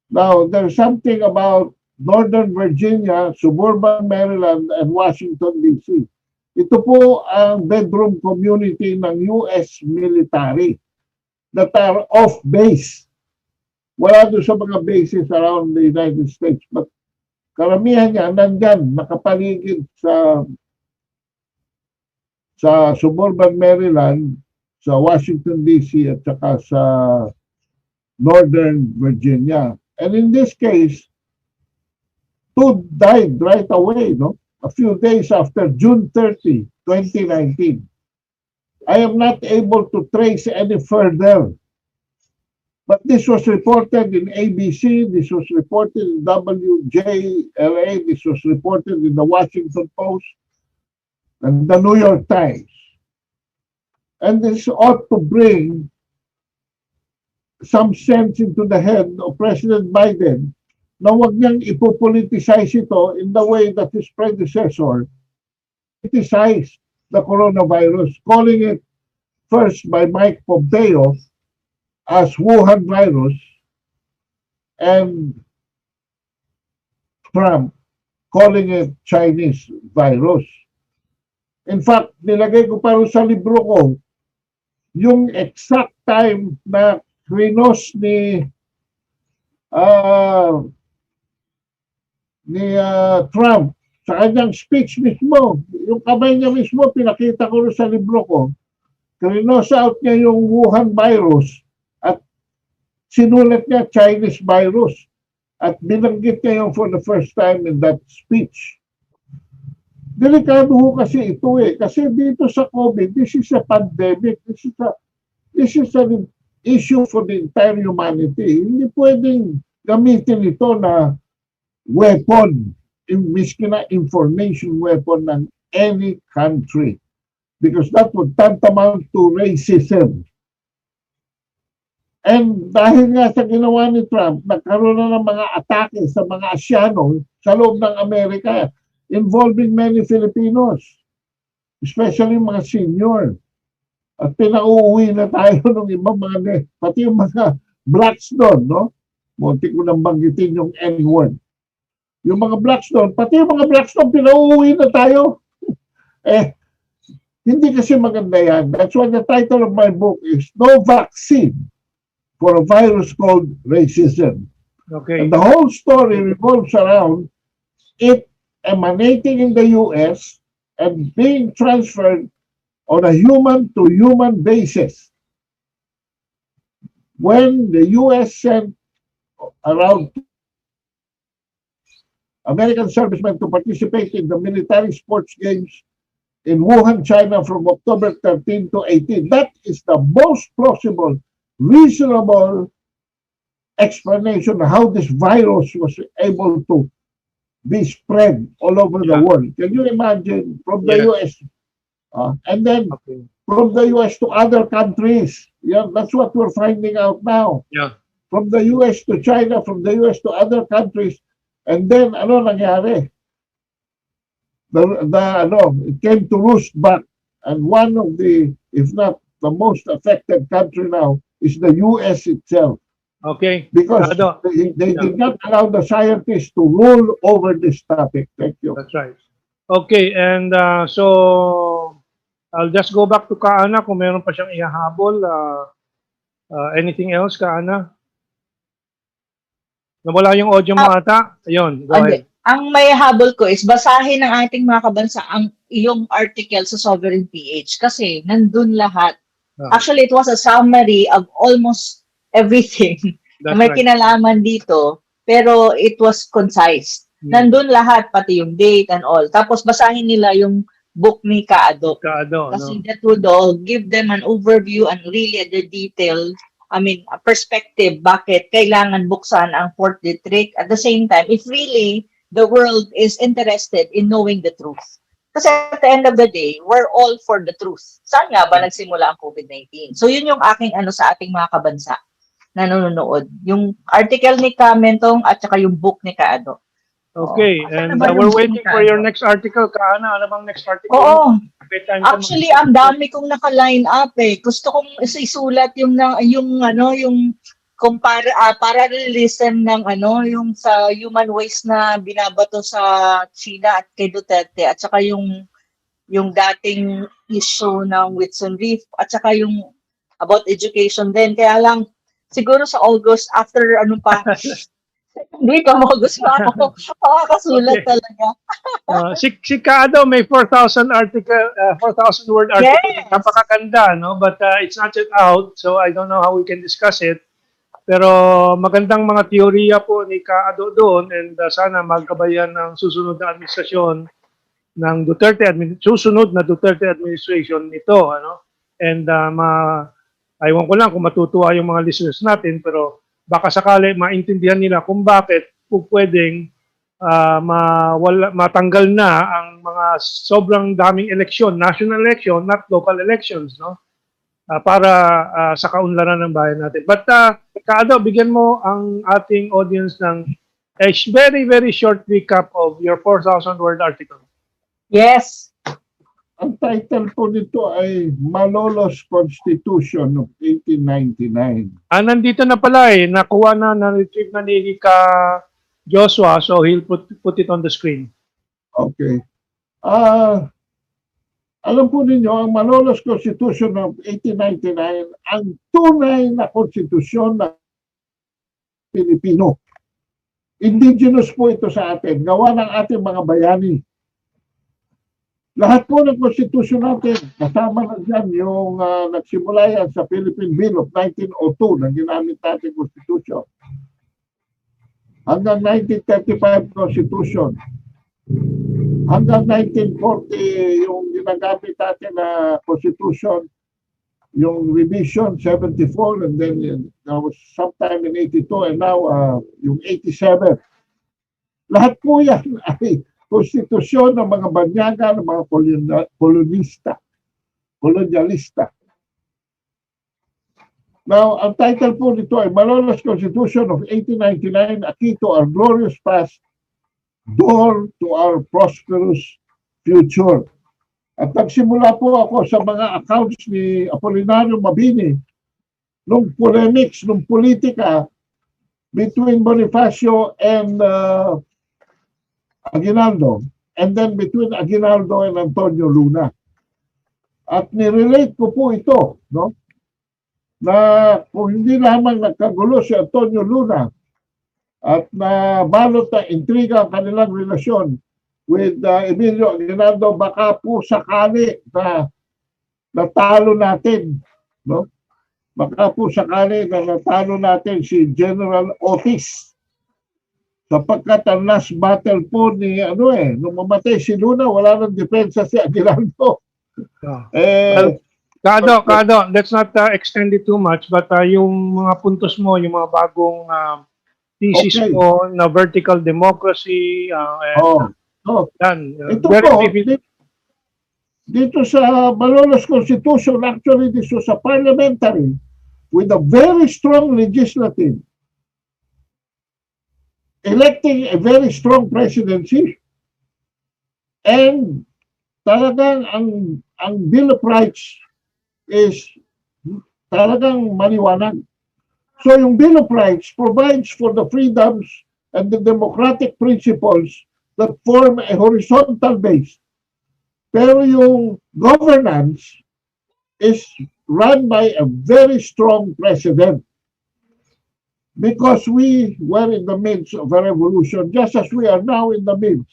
Now, there's something about Northern Virginia, suburban Maryland, and Washington, D.C. Ito po ang bedroom community ng US military that are off-base. Wala doon sa mga bases around the United States. But karamihan niya nandyan, nakapaligid sa suburban Maryland, sa Washington D.C. at saka sa Northern Virginia. And in this case, 2 died right away, no? A few days after June 30, 2019. I am not able to trace any further. But this was reported in ABC, this was reported in WJLA, this was reported in the Washington Post and the New York Times. And this ought to bring some sense into the head of President Biden na huwag niyang ipopoliticize ito in the way that his predecessor politicized the coronavirus, calling it first by Mike Pompeo as Wuhan virus and Trump calling it Chinese virus. In fact, nilagay ko pa rin sa libro ko yung exact time na krinos ni Trump sa kanyang speech mismo. Yung kamay niya mismo, pinakita ko rin sa libro ko. Krinos out niya yung Wuhan virus at sinulat niya Chinese virus. At binanggit niya yung for the first time in that speech. Delikado ho kasi ito eh. Kasi dito sa COVID, this is a pandemic. This is an issue for the entire humanity. Hindi pwedeng gamitin ito na weapon, miski na information weapon ng any country. Because that would tantamount to racism. And dahil nga sa ginawa ni Trump, nagkaroon na ng mga atake sa mga Asyano sa loob ng Amerika involving many Filipinos, especially mga senior. At pinauuwi na tayo ng ibang mga, pati yung mga blacks doon, no? Munti ko nang banggitin yung N-word. Yung mga blacks doon, pati yung mga blacks doon, pinauuwi na tayo. Hindi kasi maganda yan. That's why the title of my book is No Vaccine for a Virus Called Racism. Okay. And the whole story revolves around it emanating in the U.S. and being transferred on a human-to-human basis. When the U.S. sent around American servicemen to participate in the military sports games in Wuhan, China from October 13 to 18. That is the most plausible, reasonable explanation of how this virus was able to be spread all over the world. Can you imagine from the U.S. And then from the U.S. to other countries? Yeah, that's what we're finding out now. Yeah. From the U.S. to China, from the U.S. to other countries. And then, ano nangyari? it came to roost back. And one of the, if not the most affected country now, is the US itself. Okay. Because they did not allow the scientists to rule over this topic. Thank you. That's right. Okay, and so I'll just go back to Kaana kung meron pa siyang ihahabol. Anything else, Kaana? Nawala yung audio mo ata? Ayun, go ahead. Ang may habol ko is basahin ng ating mga kabansa ang iyong article sa Sovereign PH kasi nandun lahat. Actually, it was a summary of almost everything na may kinalaman dito, pero it was concise. Nandun lahat, pati yung date and all. Tapos basahin nila yung book ni Kaado. Kasi that would all give them an overview and really the detail, a perspective bakit kailangan buksan ang 4th district. At the same time, if really the world is interested in knowing the truth. Kasi at the end of the day, we're all for the truth. Saan nga ba nagsimula ang COVID-19? So yun yung aking sa ating mga kabansa na nanonood. Yung article ni Mentong at saka yung book ni Kaado. Okay, and we're waiting for your next article, Kaana. Ano bang next article? Oo. Actually, ang dami kong naka-line up eh. Gusto kong isulat yung parallelism ng yung sa human waste na binabato sa China at kay Duterte at saka yung dating issue ng Whitsun Reef at saka yung about education din. Kaya lang siguro sa August after hindi ka mo gusto ako. Makakasulat talaga. Si Kaado may 4,000 word article. Yes. Napakaganda, no? But it's not yet out, so I don't know how we can discuss it. Pero magandang mga teorya po ni Kaado doon and sana magkabayan ng susunod na administrasyon ng susunod na Duterte administration nito, And aywan ko lang kung matutuwa yung mga listeners natin, pero baka sakali maintindihan nila kung bakit pwedeng matanggal na ang mga sobrang daming eleksyon, national election, not local elections, no? Para sa kaunlaran ng bayan natin. But Kaado, bigyan mo ang ating audience ng a very, very short recap of your 4,000 word article. Yes. Ang title po nito ay Malolos Constitution of 1899. Nandito na pala nakuha na-retrieve na ni Joshua, so he'll put it on the screen. Okay. Alam po ninyo, ang Malolos Constitution of 1899, ang tunay na konstitusyon ng Pilipino. Indigenous po ito sa atin, gawa ng ating mga bayani. Lahat po ng konstitusyon natin, kasama na dyan yung nagsimula yan sa Philippine Bill of 1902 na ginamit natin konstitusyon. Hanggang 1935 Constitution. Hanggang 1940 yung ginagamit natin na Constitution, yung revision 74 and then that was sometime in 82 and now yung 87. Lahat po yan ay konstitusyon ng mga banyaga, ng mga kolonyalista. Now, ang title po nito ay Malolos Constitution of 1899, a key to our glorious past, door to our prosperous future. At nagsimula po ako sa mga accounts ni Apolinario Mabini nung polemics, nung politika between Bonifacio and Aguinaldo, and then between Aguinaldo and Antonio Luna. At nirelate ko po ito, no? Na kung hindi lamang nagkagulo si Antonio Luna at nabalot na intriga ang kanilang relasyon with Emilio Aguinaldo, baka po sakali na natalo natin, no? Baka po sakali na natalo natin si General Otis. Sapagkat ang last battle po ni nung mamatay si Luna, wala nang depensa si Aguinaldo. Kaado, let's not extend it too much, but yung mga puntos mo, yung mga bagong thesis mo na vertical democracy, ito po, dito sa Malolos Constitution, actually this was a parliamentary with a very strong legislative, electing a very strong presidency And talagang ang Bill of Rights is talagang maliwanag. So yung Bill of Rights provides for the freedoms and the democratic principles that form a horizontal base. Pero yung governance is run by a very strong president. Because we were in the midst of a revolution, just as we are now in the midst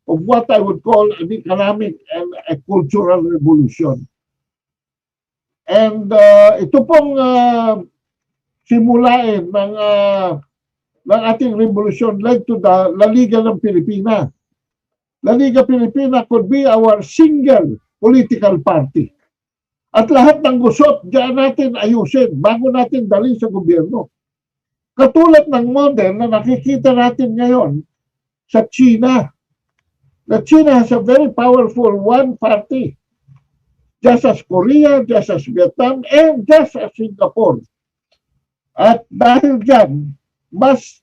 of what I would call an economic and a cultural revolution. And ito pong simulain ng ating revolution led to the La Liga ng Pilipina. La Liga Pilipina could be our single political party. At lahat ng gusot, diyan natin ayusin bago natin dalhin sa gobyerno. Katulad ng model na nakikita natin ngayon sa China. The China has a very powerful one party. Just as Korea, just as Vietnam, and just as Singapore. At dahil dyan, mas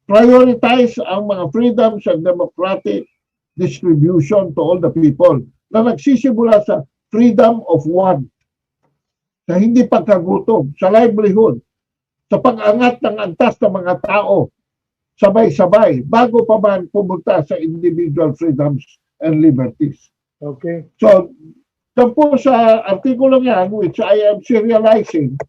prioritize ang mga freedoms and democratic distribution to all the people na nagsisimula sa freedom of one, sa hindi pagkagutom, sa livelihood, sa pag-angat ng antas ng mga tao, sabay-sabay, bago pa man pumunta sa individual freedoms and liberties. Okay. So, po sa artikulo yan, which I am serializing,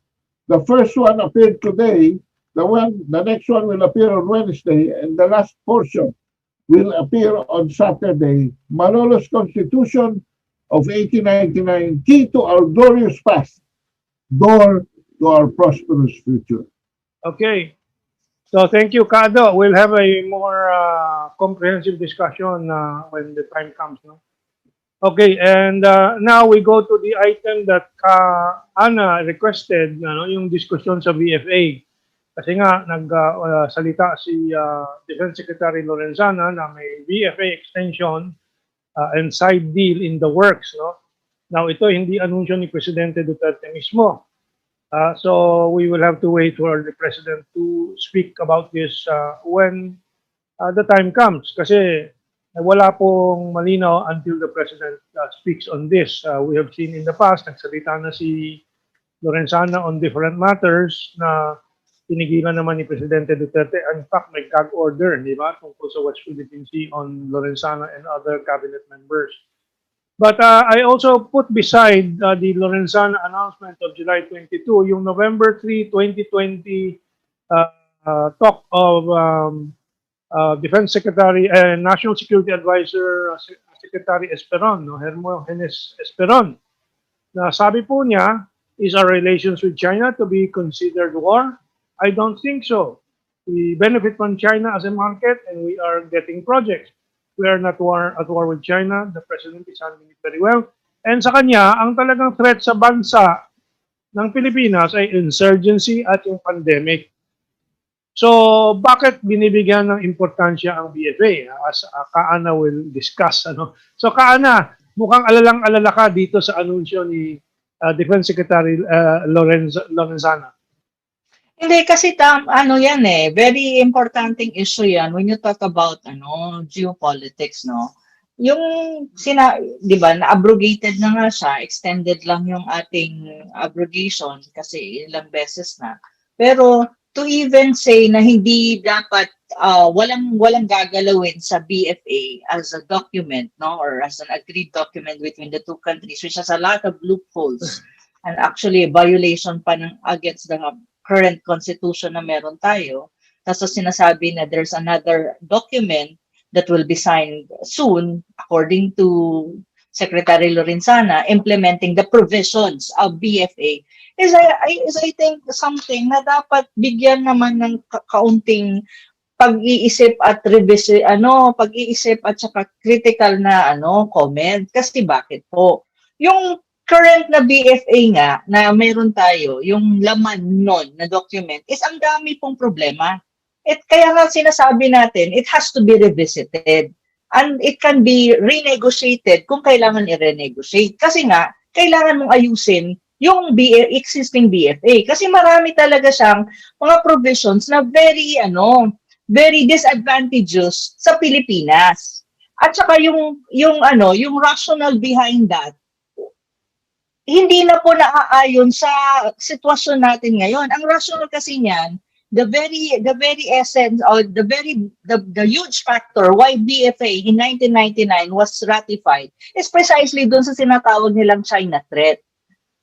the first one appeared today, the next one will appear on Wednesday, and the last portion will appear on Saturday. Manolo's Constitution of 1899, Key to Our Glorious Past, Door to Our Prosperous Future. Okay. So thank you, Kado. We'll have a more comprehensive discussion when the time comes. No? Okay, and now we go to the item that Ana requested, yung diskusyon sa BFA. Kasi nga, nagsalita si Defense Secretary Lorenzana na may BFA extension and side deal in the works. No? Now, ito hindi anunsyo ni Presidente Duterte mismo. So we will have to wait for the President to speak about this when the time comes. Kasi wala pong malinaw until the President speaks on this. We have seen in the past, nagsalita na si Lorenzana on different matters na tinigilan naman ni Presidente Duterte. In fact, may gag order, di ba, tungkol sa West Philippine Sea on Lorenzana and other cabinet members. But I also put beside the Lorenzana announcement of July 22, yung November 3, 2020 talk of Defense Secretary and National Security Advisor Secretary Esperon, Hermogenes Esperon. Na sabi po niya, is our relations with China to be considered war? I don't think so. We benefit from China as a market and we are getting projects. We are not at war with China. The President is handling it very well. And sa kanya, ang talagang threat sa bansa ng Pilipinas ay insurgency at yung pandemic. So, bakit binibigyan ng importansya ang BFA? As Kaana will discuss. So, Kaana, mukhang alalang-alala ka dito sa anunsyo ni Defense Secretary Lorenzana. Hindi kasi yan very importanting issue yan when you talk about geopolitics, no. Yung 'di ba, na-abrogated na nga siya, extended lang yung ating abrogation kasi ilang beses na. Pero to even say na hindi dapat walang gagalawin sa BFA as a document, no, or as an agreed document between the two countries, which has a lot of loopholes and actually a violation pa ng against the current constitution na meron tayo. Tapos sinasabi na there's another document that will be signed soon, according to Secretary Lorenzana, implementing the provisions of BFA, is I think something na dapat bigyan naman ng kaunting pag-iisip at pag-iisip at saka critical na comment. Kasi bakit po? Yung current na BFA nga na meron tayo, yung laman nun na document, is ang dami pong problema. Kaya nga sinasabi natin, it has to be revisited. And it can be renegotiated kung kailangan i-renegotiate. Kasi nga, kailangan mong ayusin yung existing BFA. Kasi marami talaga siyang mga provisions na very disadvantageous sa Pilipinas. At saka yung rational behind that, hindi na po naaayon sa sitwasyon natin ngayon. Ang rational kasi niyan, the very essence or the huge factor why BFA in 1999 was ratified is precisely doon sa sinatawag nilang China threat.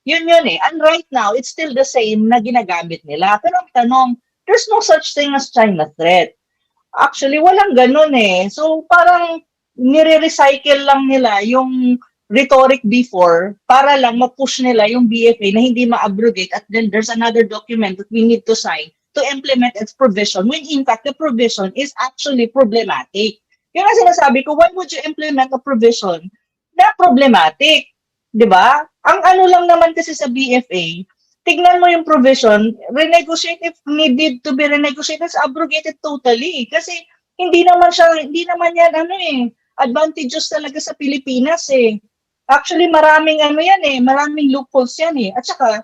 Yun eh. And right now, it's still the same na ginagamit nila. Pero ang tanong, there's no such thing as China threat. Actually, walang ganun eh. So parang nire-recycle lang nila yung rhetoric before para lang ma-push nila yung BFA na hindi ma-abrogate at then there's another document that we need to sign to implement its provision when in fact the provision is actually problematic. Yung ang sinasabi ko, why would you implement a provision na problematic? Diba? Ang ano lang naman kasi sa BFA, tignan mo yung provision, renegotiate if needed to be renegotiated, abrogated totally. Kasi hindi naman yan advantageous talaga sa Pilipinas eh. Actually, maraming maraming loopholes yan eh. At saka,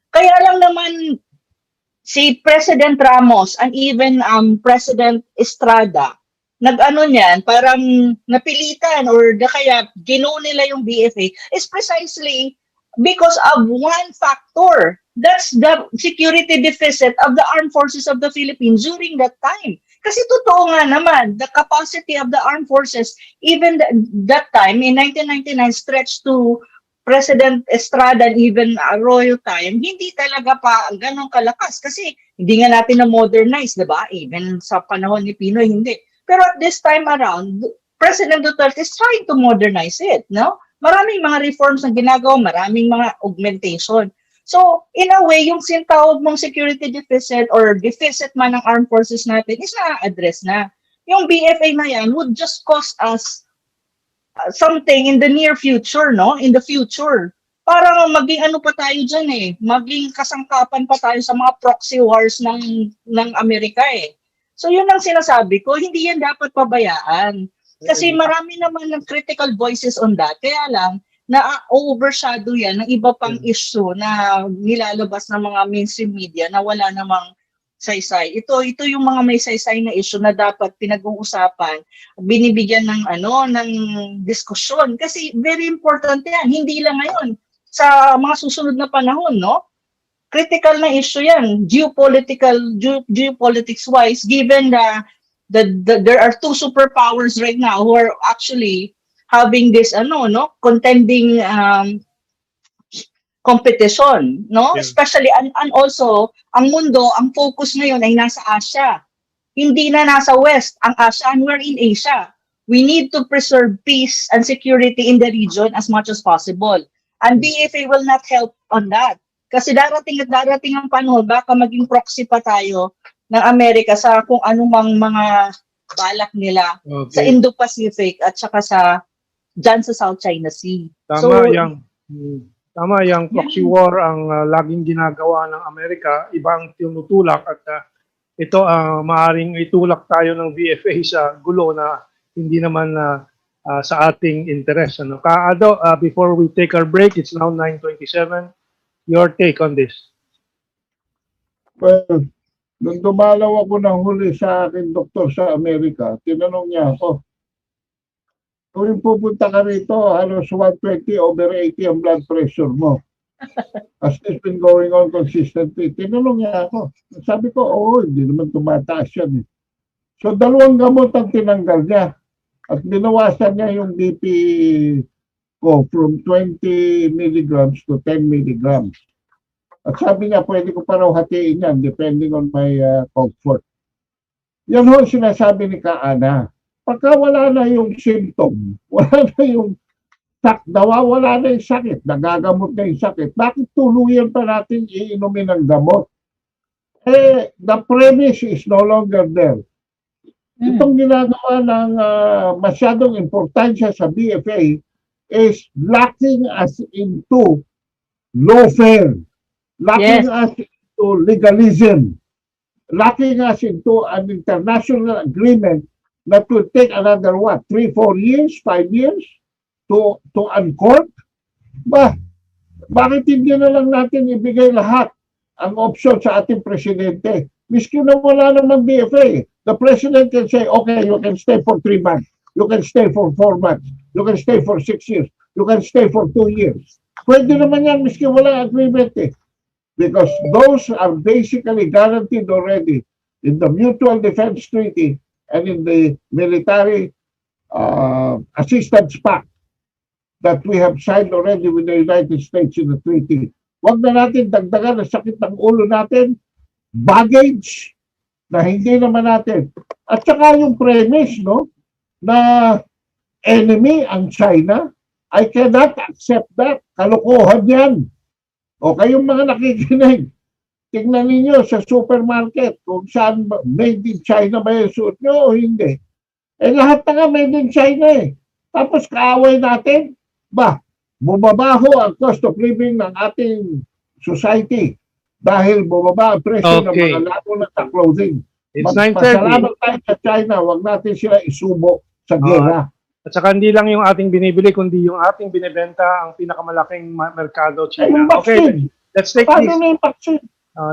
kaya lang naman si President Ramos and even President Estrada, parang napilitan or kaya ginaw nila yung BFA is precisely because of one factor. That's the security deficit of the armed forces of the Philippines during that time. Kasi totoo nga naman, the capacity of the armed forces, even that time, in 1999, stretched to President Estrada and even Arroyo time, hindi talaga pa ganun kalakas. Kasi hindi nga natin na-modernize, diba? Even sa panahon ni Pinoy, hindi. Pero at this time around, President Duterte is trying to modernize it, no? Maraming mga reforms na ginagawa, maraming mga augmentation. So, in a way, yung sinatawag mong security deficit or deficit man ng armed forces natin is na-address na. Yung BFA na yan would just cost us something in the near future, no? In the future. Parang maging ano pa tayo dyan eh. Maging kasangkapan pa tayo sa mga proxy wars ng Amerika eh. So, yun ang sinasabi ko, hindi yan dapat pabayaan. Kasi marami naman ng critical voices on that. Kaya lang, na-overshadow yan ng iba pang issue na nilalabas ng mga mainstream media na wala namang saysay. Ito yung mga may saysay na issue na dapat pinag-uusapan, binibigyan ng diskusyon. Kasi very important yan. Hindi lang ngayon. Sa mga susunod na panahon, no? Critical na issue yan. Geopolitics-wise, given there are two superpowers right now who are actually having this contending competition, no? Yeah. Especially and also ang mundo, ang focus ngayon ay nasa Asia. Hindi na nasa West, ang Asia, and we're in Asia. We need to preserve peace and security in the region as much as possible. And BFA will not help on that. Kasi darating ang panahon, baka maging proxy pa tayo ng Amerika sa kung anumang mga balak nila sa Indo-Pacific at saka dyan sa South China Sea. Tama yung proxy war ang laging ginagawa ng Amerika, ibang tinutulak at ito maaring itulak tayo ng VFA sa gulo na hindi naman sa ating interest. Kaado, before we take our break, it's now 9:27. Your take on this? Well, nung dumalaw ako ng huli sa akin doktor sa Amerika, tinanong niya ako, kung pupunta ka rito, halos 120/80 ang blood pressure mo. As it's been going on consistently. Tinanong niya ako. Sabi ko, hindi naman tumataas yan eh. So, 2 gamot ang tinanggal niya. At binawasan niya yung BP ko from 20 milligrams to 10 milligrams. At sabi niya, pwede ko pa raw hatiin yan depending on my comfort. Yan ho sinasabi ni Kaana. Pagka wala na yung symptom, wala na yung nawawala na yung sakit, nagagamot na yung sakit, bakit tuluyan pa natin iinumin ng gamot? The premise is no longer there. Itong ginagawa ng masyadong importansya sa BFA is lacking us into lawfare, lacking us into legalism, lacking us into an international agreement that will take another 3, 4 years, 5 years to uncork? Bakit hindi na lang natin ibigay lahat ang option sa ating presidente? Miski na wala namang BFA, the president can say, okay, you can stay for 3 months. You can stay for 4 months. You can stay for 6 years. You can stay for 2 years. Pwede naman yan, miski walang agreement eh. Because those are basically guaranteed already in the Mutual Defense Treaty and in the Military Assistance Pact that we have signed already with the United States in the treaty. Huwag na natin dagdagan ang sakit ng ulo natin, baggage, na hindi naman natin. At saka yung premise, no, na enemy ang China, I cannot accept that. Kalokohan yan. O kayong mga nakikinig, tingnan ninyo sa supermarket kung saan made in China ba yung suit nyo o hindi. Eh lahat na nga made in China eh. Tapos kaaway natin, bumabaho ang cost of living ng ating society dahil bumaba ang presyo ng mga lalo na sa clothing. It's 9:30. Magpasalamat tayo sa China, wag natin sila isubo sa gera. At saka hindi lang yung ating binibili, kundi yung ating binibenta ang pinakamalaking merkado, China. Okay, let's take this.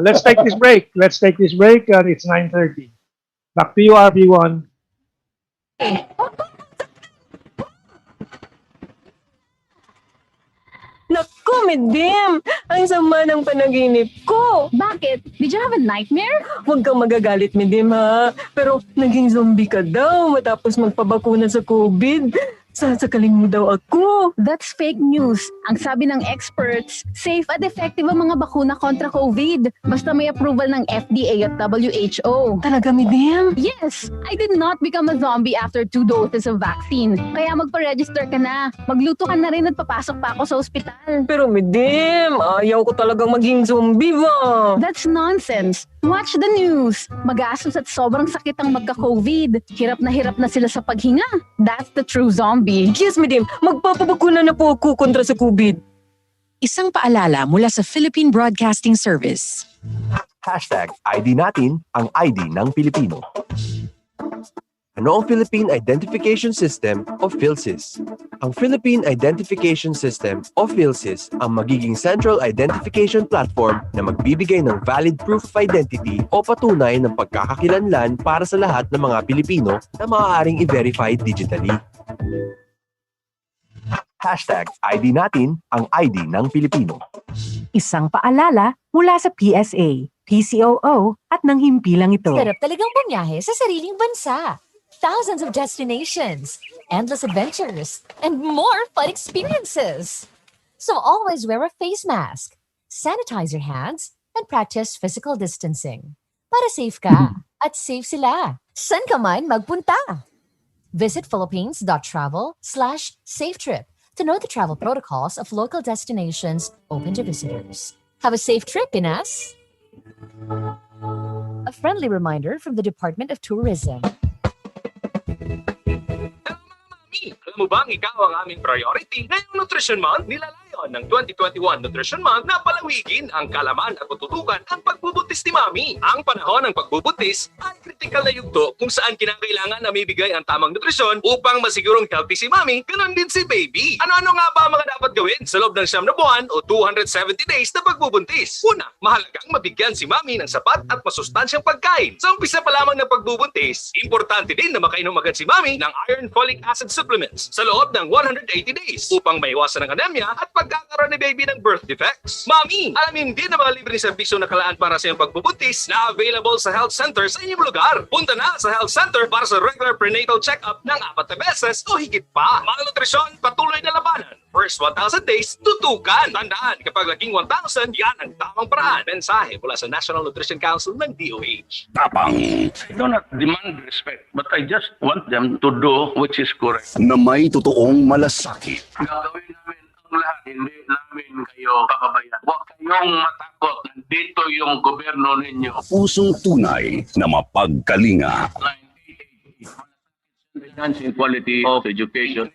Let's take this break. Let's take this break. It's 9:30. Back to you, RP1. Naku, Medim! Ang sama ng panaginip ko! Bakit? Did you have a nightmare? Huwag kang magagalit, Medim, ha? Pero naging zombie ka daw matapos magpabakuna sa COVID. Sasakaling mo daw ako. That's fake news. Ang sabi ng experts, safe at effective ang mga bakuna kontra COVID. Basta may approval ng FDA at WHO. Talaga, Medim? Yes! I did not become a zombie after 2 doses of vaccine. Kaya magpa-register ka na. Magluto ka na rin at papasok pa ako sa ospital. Pero, Medim, ayaw ko talagang maging zombie ba? That's nonsense. Watch the news. Magastos at sobrang sakit ang magka-COVID. Hirap na sila sa paghinga. That's the true zombie. Yes, Medim. Magpapabakuna na po ako kontra sa COVID. Isang paalala mula sa Philippine Broadcasting Service. #ID natin ang ID ng Pilipino. Ano ang Philippine Identification System o PhilSys? Ang Philippine Identification System o PhilSys ang magiging central identification platform na magbibigay ng valid proof of identity o patunay ng pagkakakilanlan para sa lahat ng mga Pilipino na maaaring i-verify digitally. #ID natin ang ID ng Pilipino. Isang paalala mula sa PSA, PCOO at ng himpilang ito. Sarap talagang bumiyahe sa sariling bansa. Thousands of destinations, endless adventures, and more fun experiences. So always wear a face mask, sanitize your hands, and practice physical distancing. Para safe ka at safe sila. San ka man magpunta? Visit philippines.travel/safetrip to know the travel protocols of local destinations open to visitors. Have a safe trip, Pinas! A friendly reminder from the Department of Tourism. Alam mo bang ikaw ang aming priority? Ngayong Nutrition Month, nilalayon ng 2021 Nutrition Month na palawigin ang kalaman at tututukan ang pagbubuntis ni Mami. Ang panahon ng pagbubuntis ay critical na yugto kung saan kinakailangan na mibigay ang tamang nutrisyon upang masigurong healthy si Mami, ganon din si Baby. Ano-ano nga ba ang mga dapat gawin sa loob ng 9 na buwan o 270 days na pagbubuntis? Una, mahalagang mabigyan si Mami ng sapat at masustansyang pagkain. Sa umpisa pa lamang ng pagbubuntis, importante din na makainom agad si Mami ng iron folic acid supplements sa loob ng 180 days upang maiwasan ang anemia at pagkakaroon ni Baby ng birth defects. Mami, alamin din na mga libreng serbisyo na kalaan para sa iyong pagbubuntis na available sa health center sa inyong lugar. Punta na sa health center para sa regular prenatal check-up ng 4 beses o higit pa. Malnutrisyon, patuloy na labanan. First 1,000 days, tutukan. Tandaan, kapag naging 1,000, yan ang tamang paraan. Mensahe mula sa National Nutrition Council ng DOH. Tapang. I do not demand respect, but I just want them to do which is correct. Na may totoong malasakit. Gagawin namin ang lahat, hindi namin kayo papabayaan. Huwag kayong matakot. Nandito yung gobyerno ninyo. Pusong tunay na mapagkalinga. Enhancing quality of education.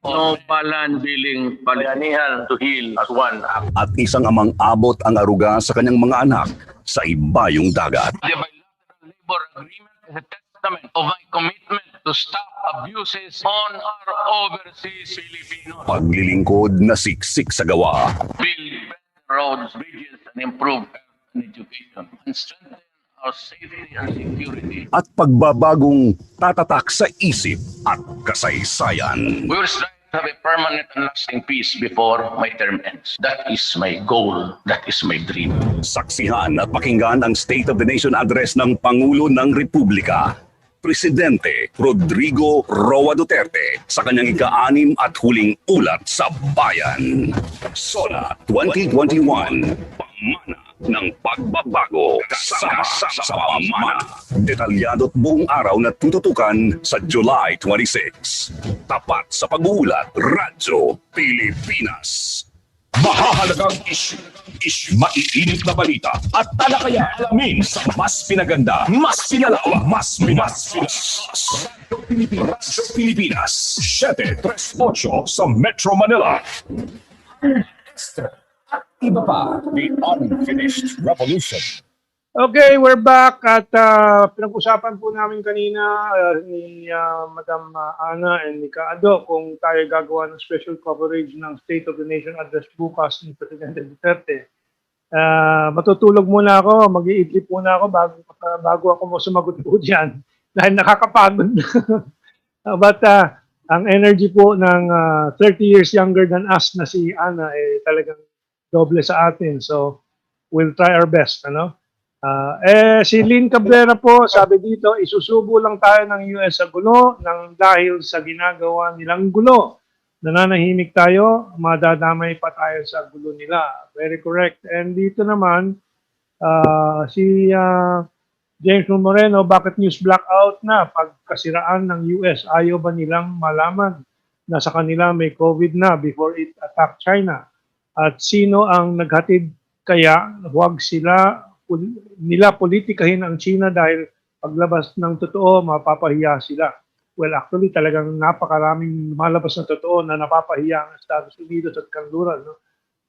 No palan biling bayanihan to heal as one act. At isang amang abot ang aruga sa kanyang mga anak sa ibayong dagat. The bilateral labor agreement is a testament of my commitment to stop abuses on our overseas Filipinos. Paglilingkod na siksik sa gawa. Build better roads, bridges, and improve health and education. And strengthen our safety and security. At pagbabagong tatatak sa isip at kasaysayan. We will strive to have a permanent and lasting peace before my term ends. That is my goal. That is my dream. Saksihan at pakinggan ang State of the Nation Address ng Pangulo ng Republika, Presidente Rodrigo Roa Duterte sa kanyang ika-6 at huling ulat sa bayan. SONA 2021, Pamana ng Pagbabago, kasama sa pamana. Detalyado at buong araw na tututukan sa July 26. Tapat sa pag-uulat, Radyo Pilipinas. Mahahalagang issue, maiinit na balita at talakaya alamin sa mas pinaganda, mas pinalawak, mas Radyo Pilipinas 738 sa Metro Manila. Extra at iba pa, the unfinished revolution. Okay, we're back at pinag-usapan po namin kanina ni Madam Ana and ni Kaado kung tayo gagawa ng special coverage ng State of the Nation Address bukas ni Presidente Duterte. Matutulog muna ako, mag-iidlip muna ako bago ako sumagot po dyan dahil nakakapagod. But ang energy po ng 30 years younger than us na si Ana talagang doble sa atin. So we'll try our best, ano? Si Lynn Cabrera po, sabi dito, isusubo lang tayo ng US sa gulo dahil sa ginagawa nilang gulo. Nananahimik tayo, madadamay pa tayo sa gulo nila. Very correct. And dito naman, si James Moreno, bakit news blackout na pagkasiraan ng US? Ayaw ba nilang malaman na sa kanila may COVID na before it attacked China? At sino ang naghatid kaya huwag nila politikahin ang China dahil paglabas ng totoo, mapapahiya sila. Well, actually, talagang napakaraming malabas ng totoo na napapahiya ang Estados Unidos at kanluran. No?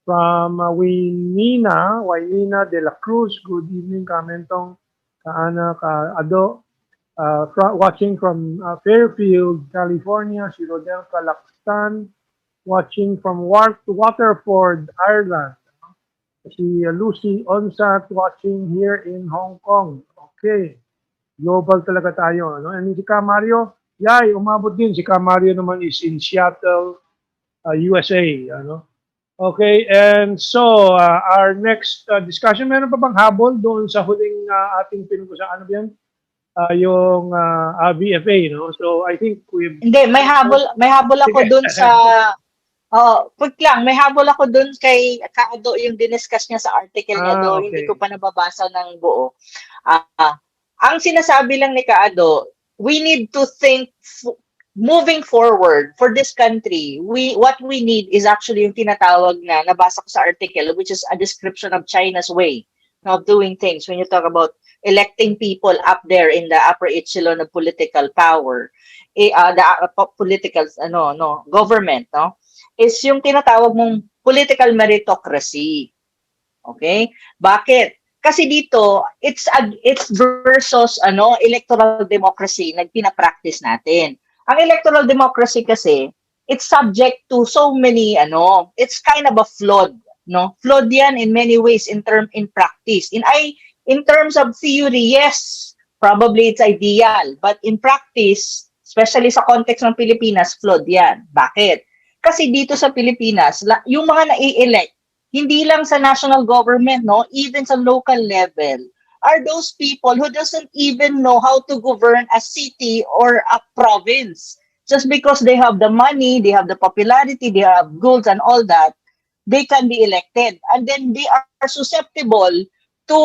From Waynina de la Cruz, good evening, Mentong, Ana, Kaado, watching from Fairfield, California, si Rodel Calaxtan, watching from Waterford, Ireland. Si Lucy Onsat watching here in Hong Kong. Okay. Global talaga tayo. Ano? And si Mario, yay, umabot din. Si Mario naman is in Seattle, USA. Ano? Okay, and so our next discussion, meron pa bang habol doon sa huling ating pinag-usapan? Ano yan? Yung VFA, no? So I think we've... Hindi, may habol ako doon sa... quick lang, may habol ako dun kay Kaado yung diniscuss niya sa article niya doon, hindi ko pa nababasa ng buo. Ang sinasabi lang ni Kaado, we need to think moving forward for this country. What we need is actually yung tinatawag na nabasa ko sa article, which is a description of China's way of doing things. When you talk about electing people up there in the upper echelon of political power, the political government, no? Is yung tinatawag mong political meritocracy. Okay? Bakit? Kasi dito, it's versus electoral democracy na pinapractice natin. Ang electoral democracy kasi, it's subject to so many it's kind of a flawed, no? Flawed yan in many ways in practice. In terms of theory, yes, probably it's ideal, but in practice, especially sa context ng Pilipinas, flawed yan. Bakit? Kasi dito sa Pilipinas, yung mga nai-elect, hindi lang sa national government, no, even sa local level, are those people who doesn't even know how to govern a city or a province. Just because they have the money, they have the popularity, they have goods and all that, they can be elected. And then they are susceptible to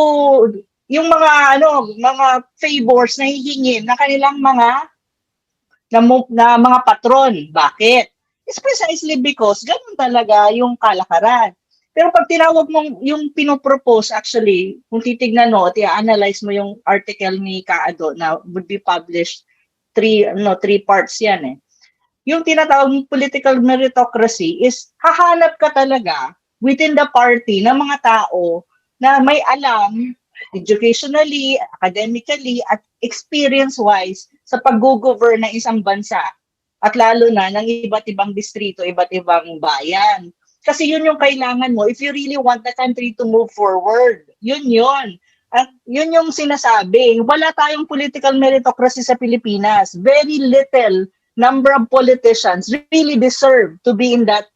yung mga favors na hihingin na kanilang mga patron. Bakit? It's precisely because ganun talaga yung kalakaran. Pero pag tinawag mong yung pinopropose, actually, kung titignan mo at i-analyze mo yung article ni Kaado na would be published, three parts yan eh. Yung tinatawag mong political meritocracy is hahanap ka talaga within the party ng mga tao na may alam educationally, academically, at experience-wise sa pag-govern ng isang bansa. At lalo na ng iba't ibang distrito, iba't ibang bayan. Kasi yun yung kailangan mo if you really want the country to move forward. Yun. At yun yung sinasabi. Wala tayong political meritocracy sa Pilipinas. Very little number of politicians really deserve to be in that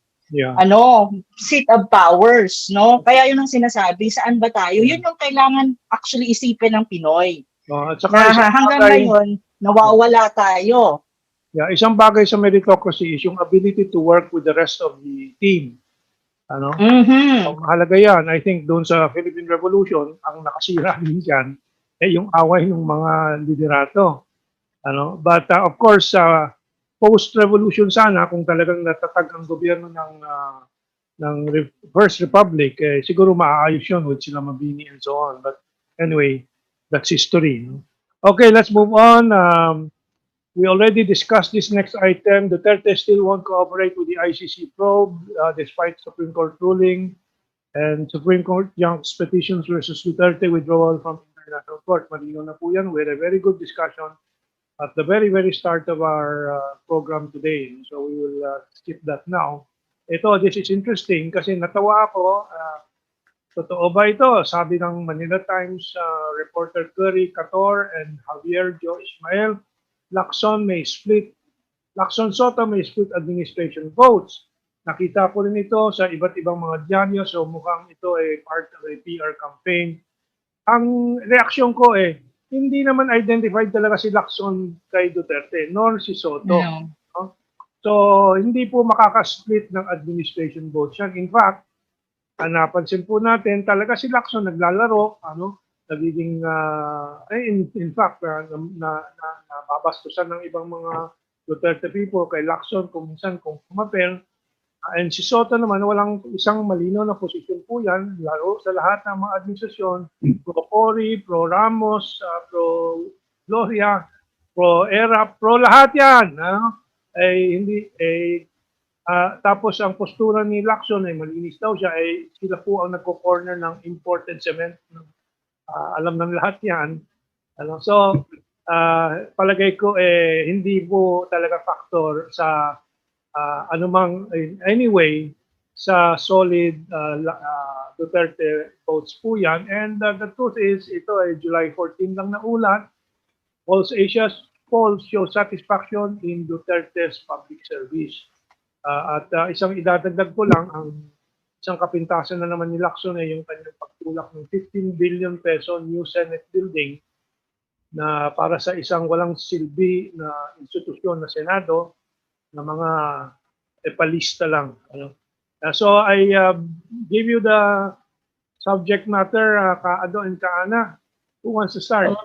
seat of powers, no? Kaya yun ang sinasabi, saan ba tayo? Yun yung kailangan actually isipin ng Pinoy. At saka Hanggang ngayon, nawawala tayo. Yeah, isang bagay sa meritocracy is yung ability to work with the rest of the team. Ano? So, mahalaga yan. I think doon sa Philippine Revolution, ang nakasira din dyan, yung away ng mga liderato. Ano? But of course, post-revolution sana, kung talagang natatag ang gobyerno ng First Republic, siguro maaayos yun with sila Mabini and so on. But anyway, that's history. Okay, let's move on. We already discussed this next item. Duterte still won't cooperate with the ICC probe despite Supreme Court ruling and Supreme Court Young's petitions versus Duterte withdrawal from international court. Malino na po yan. We had a very good discussion at the very, very start of our program today. So we will skip that now. This is interesting kasi natawa ako. Totoo ba ito? Sabi ng Manila Times reporter Curry Cator and Javier Jo Ismael, Lacson Soto may split administration votes. Nakita ko rin ito sa iba't ibang mga dyaryo, so mukhang ito ay part of a PR campaign. Ang reaksyon ko hindi naman identified talaga si Lacson kay Duterte, nor si Soto. No. So, hindi po makakasplit ng administration votes yan. In fact, napansin po natin, talaga si Lacson naglalaro, nagiging, in fact, nababastusan ng ibang mga Duterte people kay Lacson kung minsan kung kumapel. And si Soto naman, walang isang malino na posisyon po yan, laro sa lahat ng mga administrasyon, pro-Cory, pro-Ramos, pro-Gloria, pro-ERA, pro-lahat yan. Tapos ang postura ni Lacson ay malinis daw siya, sila po ang nagko-corner ng imported cement. Alam ng lahat yan. So, palagay ko hindi po talaga factor sa anumang, anyway, sa solid Duterte votes po yan. And the truth is, ito ay July 14 lang na ulat. Pulse Asia's polls show satisfaction in Duterte's public service. At isang idadagdag ko lang, ang isang kapintasan na naman ni Lacson ay yung kanyang pagtulak ng 15 billion peso new Senate building na para sa isang walang silbi na institusyon na Senado na mga epalista lang. So I give you the subject matter, Kaado and Kaana. Who wants to start?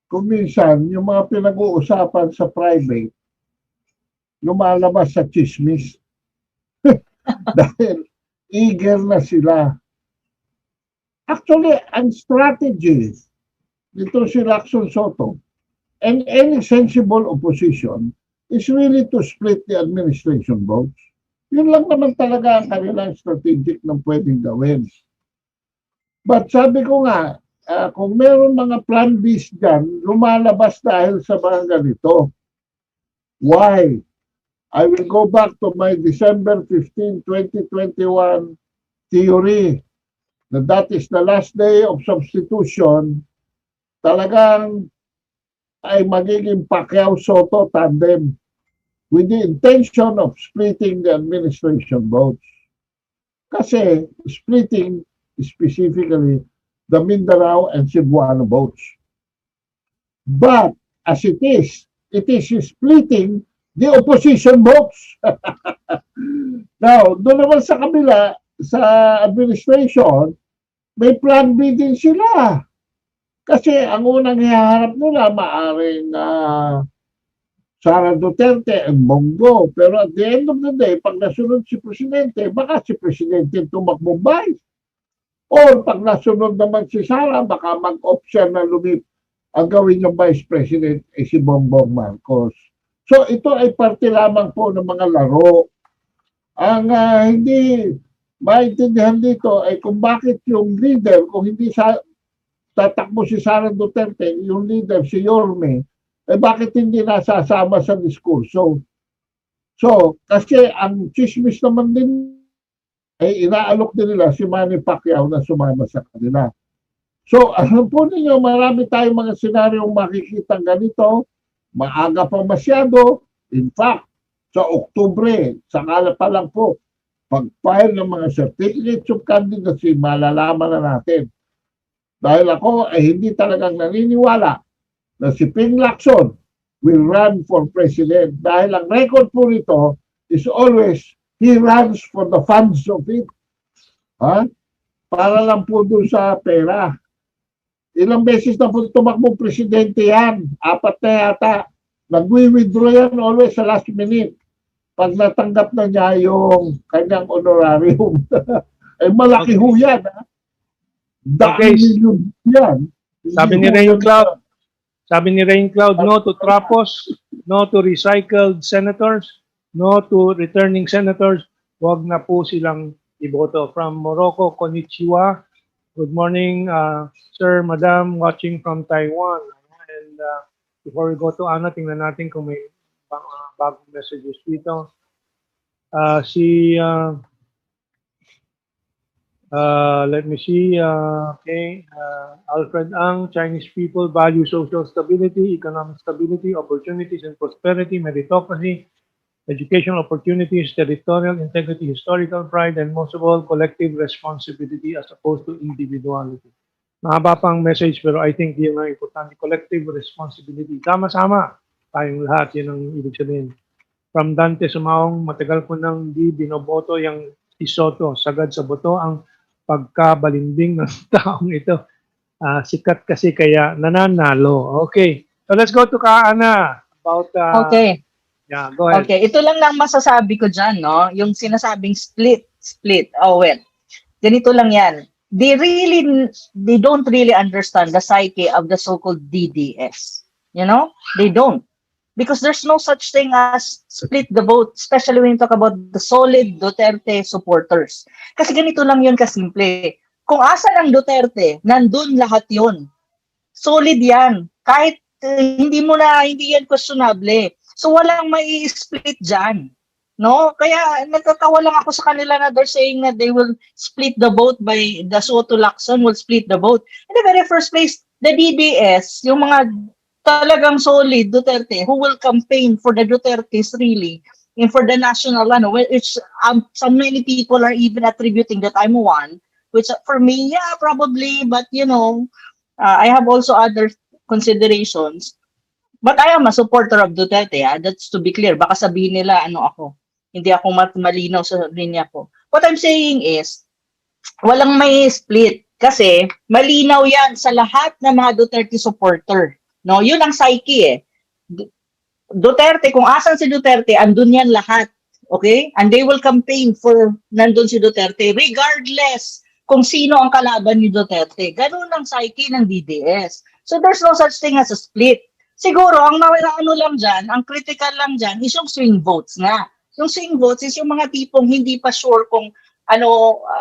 Kung minsan, yung mga pinag-uusapan sa private, lumalabas sa chismis. Dahil eager na sila. Actually, ang strategy dito si Lacson Soto and any sensible opposition is really to split the administration votes. Yun lang naman talaga ang kanilang strategic na pwedeng gawin. But sabi ko nga, kung meron mga plan B's dyan, lumalabas dahil sa mga ganito. Why? I will go back to my December 15, 2021 theory that is the last day of substitution. Talagang ay magiging Pacquiao-Soto tandem with the intention of splitting the administration votes. Kasi splitting specifically the Mindanao and Cebuano votes. But as it is splitting the opposition votes. Now, doon naman sa kabila, sa administration, may plan B din sila. Kasi ang unang hiharap nila, maaring Sara Duterte and Bongo. Pero at the end of the day, pag nasunod si Presidente, baka si Presidente tumakbong vice. Or pag nasunod naman si Sara, baka mag-opt siya na ang gawin ng Vice President si Bongbong Marcos. So ito ay parte lamang po ng mga laro. Ang hindi maintindihan dito ay kung bakit yung leader, kung hindi tatakbo si Sara Duterte, yung leader si Yorme, bakit hindi nasasama sa diskurso? So, kasi ang chismis naman din ay inaalok din nila si Manny Pacquiao na sumama sa kanila. So, alam po ninyo, marami tayong mga senaryong makikita ganito. Maaga pa masyado. In fact, sa Oktubre, sakala pa lang po, pag-file ng mga certificates of candidacy, malalaman na natin. Dahil ako ay hindi talagang naniniwala na si Ping Lacson will run for president. Dahil ang record po nito is always he runs for the funds of it. Ha? Para lang po doon sa pera. Ilang beses na po tumakbong presidente yan. 4 na yata. Nag-withdraw yan always sa last minute. Pag natanggap na niya yung kanyang honorarium. Eh malaki ho yan. Ha? Dami milyon yan. Sabi ni Rain Cloud, no to trapos, no to recycled senators, no to returning senators. Huwag na po silang iboto. From Morocco, konnichiwa. Good morning, sir, madam, watching from Taiwan. And before we go to Ana, tingnan natin kung may bagong messages dito. Let me see. Okay. Alfred Ang, Chinese people value social stability, economic stability, opportunities and prosperity, meritocracy, educational opportunities, territorial integrity, historical pride, and most of all, collective responsibility as opposed to individuality. Mahaba pang message pero I think yun ang importante. Collective responsibility. Sama-sama tayong lahat. Yun ang ibig sabihin. From Dante Sumaong, matagal ko nang di binoboto yung isoto. Sagad sa boto ang pagkabalimbing ng taong ito. Sikat kasi kaya nananalo. Okay. So let's go to Kaana. About Okay. yeah, go ahead. Okay, ito lang masasabi ko dyan, no? Yung sinasabing split. Oh, well, ganito lang yan. They don't really understand the psyche of the so-called DDS. You know? They don't. Because there's no such thing as split the vote, especially when you talk about the solid Duterte supporters. Kasi ganito lang yun kasimple. Kung asan ang Duterte, nandun lahat yun. Solid yan. Kahit hindi yan questionable. So walang may split dyan. No? Kaya nagkatawa lang ako sa kanila na they're saying that they will split the vote by the Soto Lacson will split the vote. In the very first place, the DDS, yung mga talagang solid Duterte who will campaign for the Dutertes really and for the national which so many people are even attributing that I'm one, which for me, yeah, probably, but you know, I have also other considerations. But I am a supporter of Duterte. That's to be clear. Baka sabihin nila, ako. Hindi ako malinaw sa linya ko. What I'm saying is, walang may split. Kasi, malinaw yan sa lahat ng mga Duterte supporter. No, yun ang psyche Duterte, kung asan si Duterte, andun yan lahat. Okay? And they will campaign for nandun si Duterte, regardless kung sino ang kalaban ni Duterte. Ganun ang psyche ng DDS. So there's no such thing as a split. Siguro, ang lang dyan, ang critical lang dyan, is yung swing votes nga. Yung swing votes is yung mga tipong hindi pa sure kung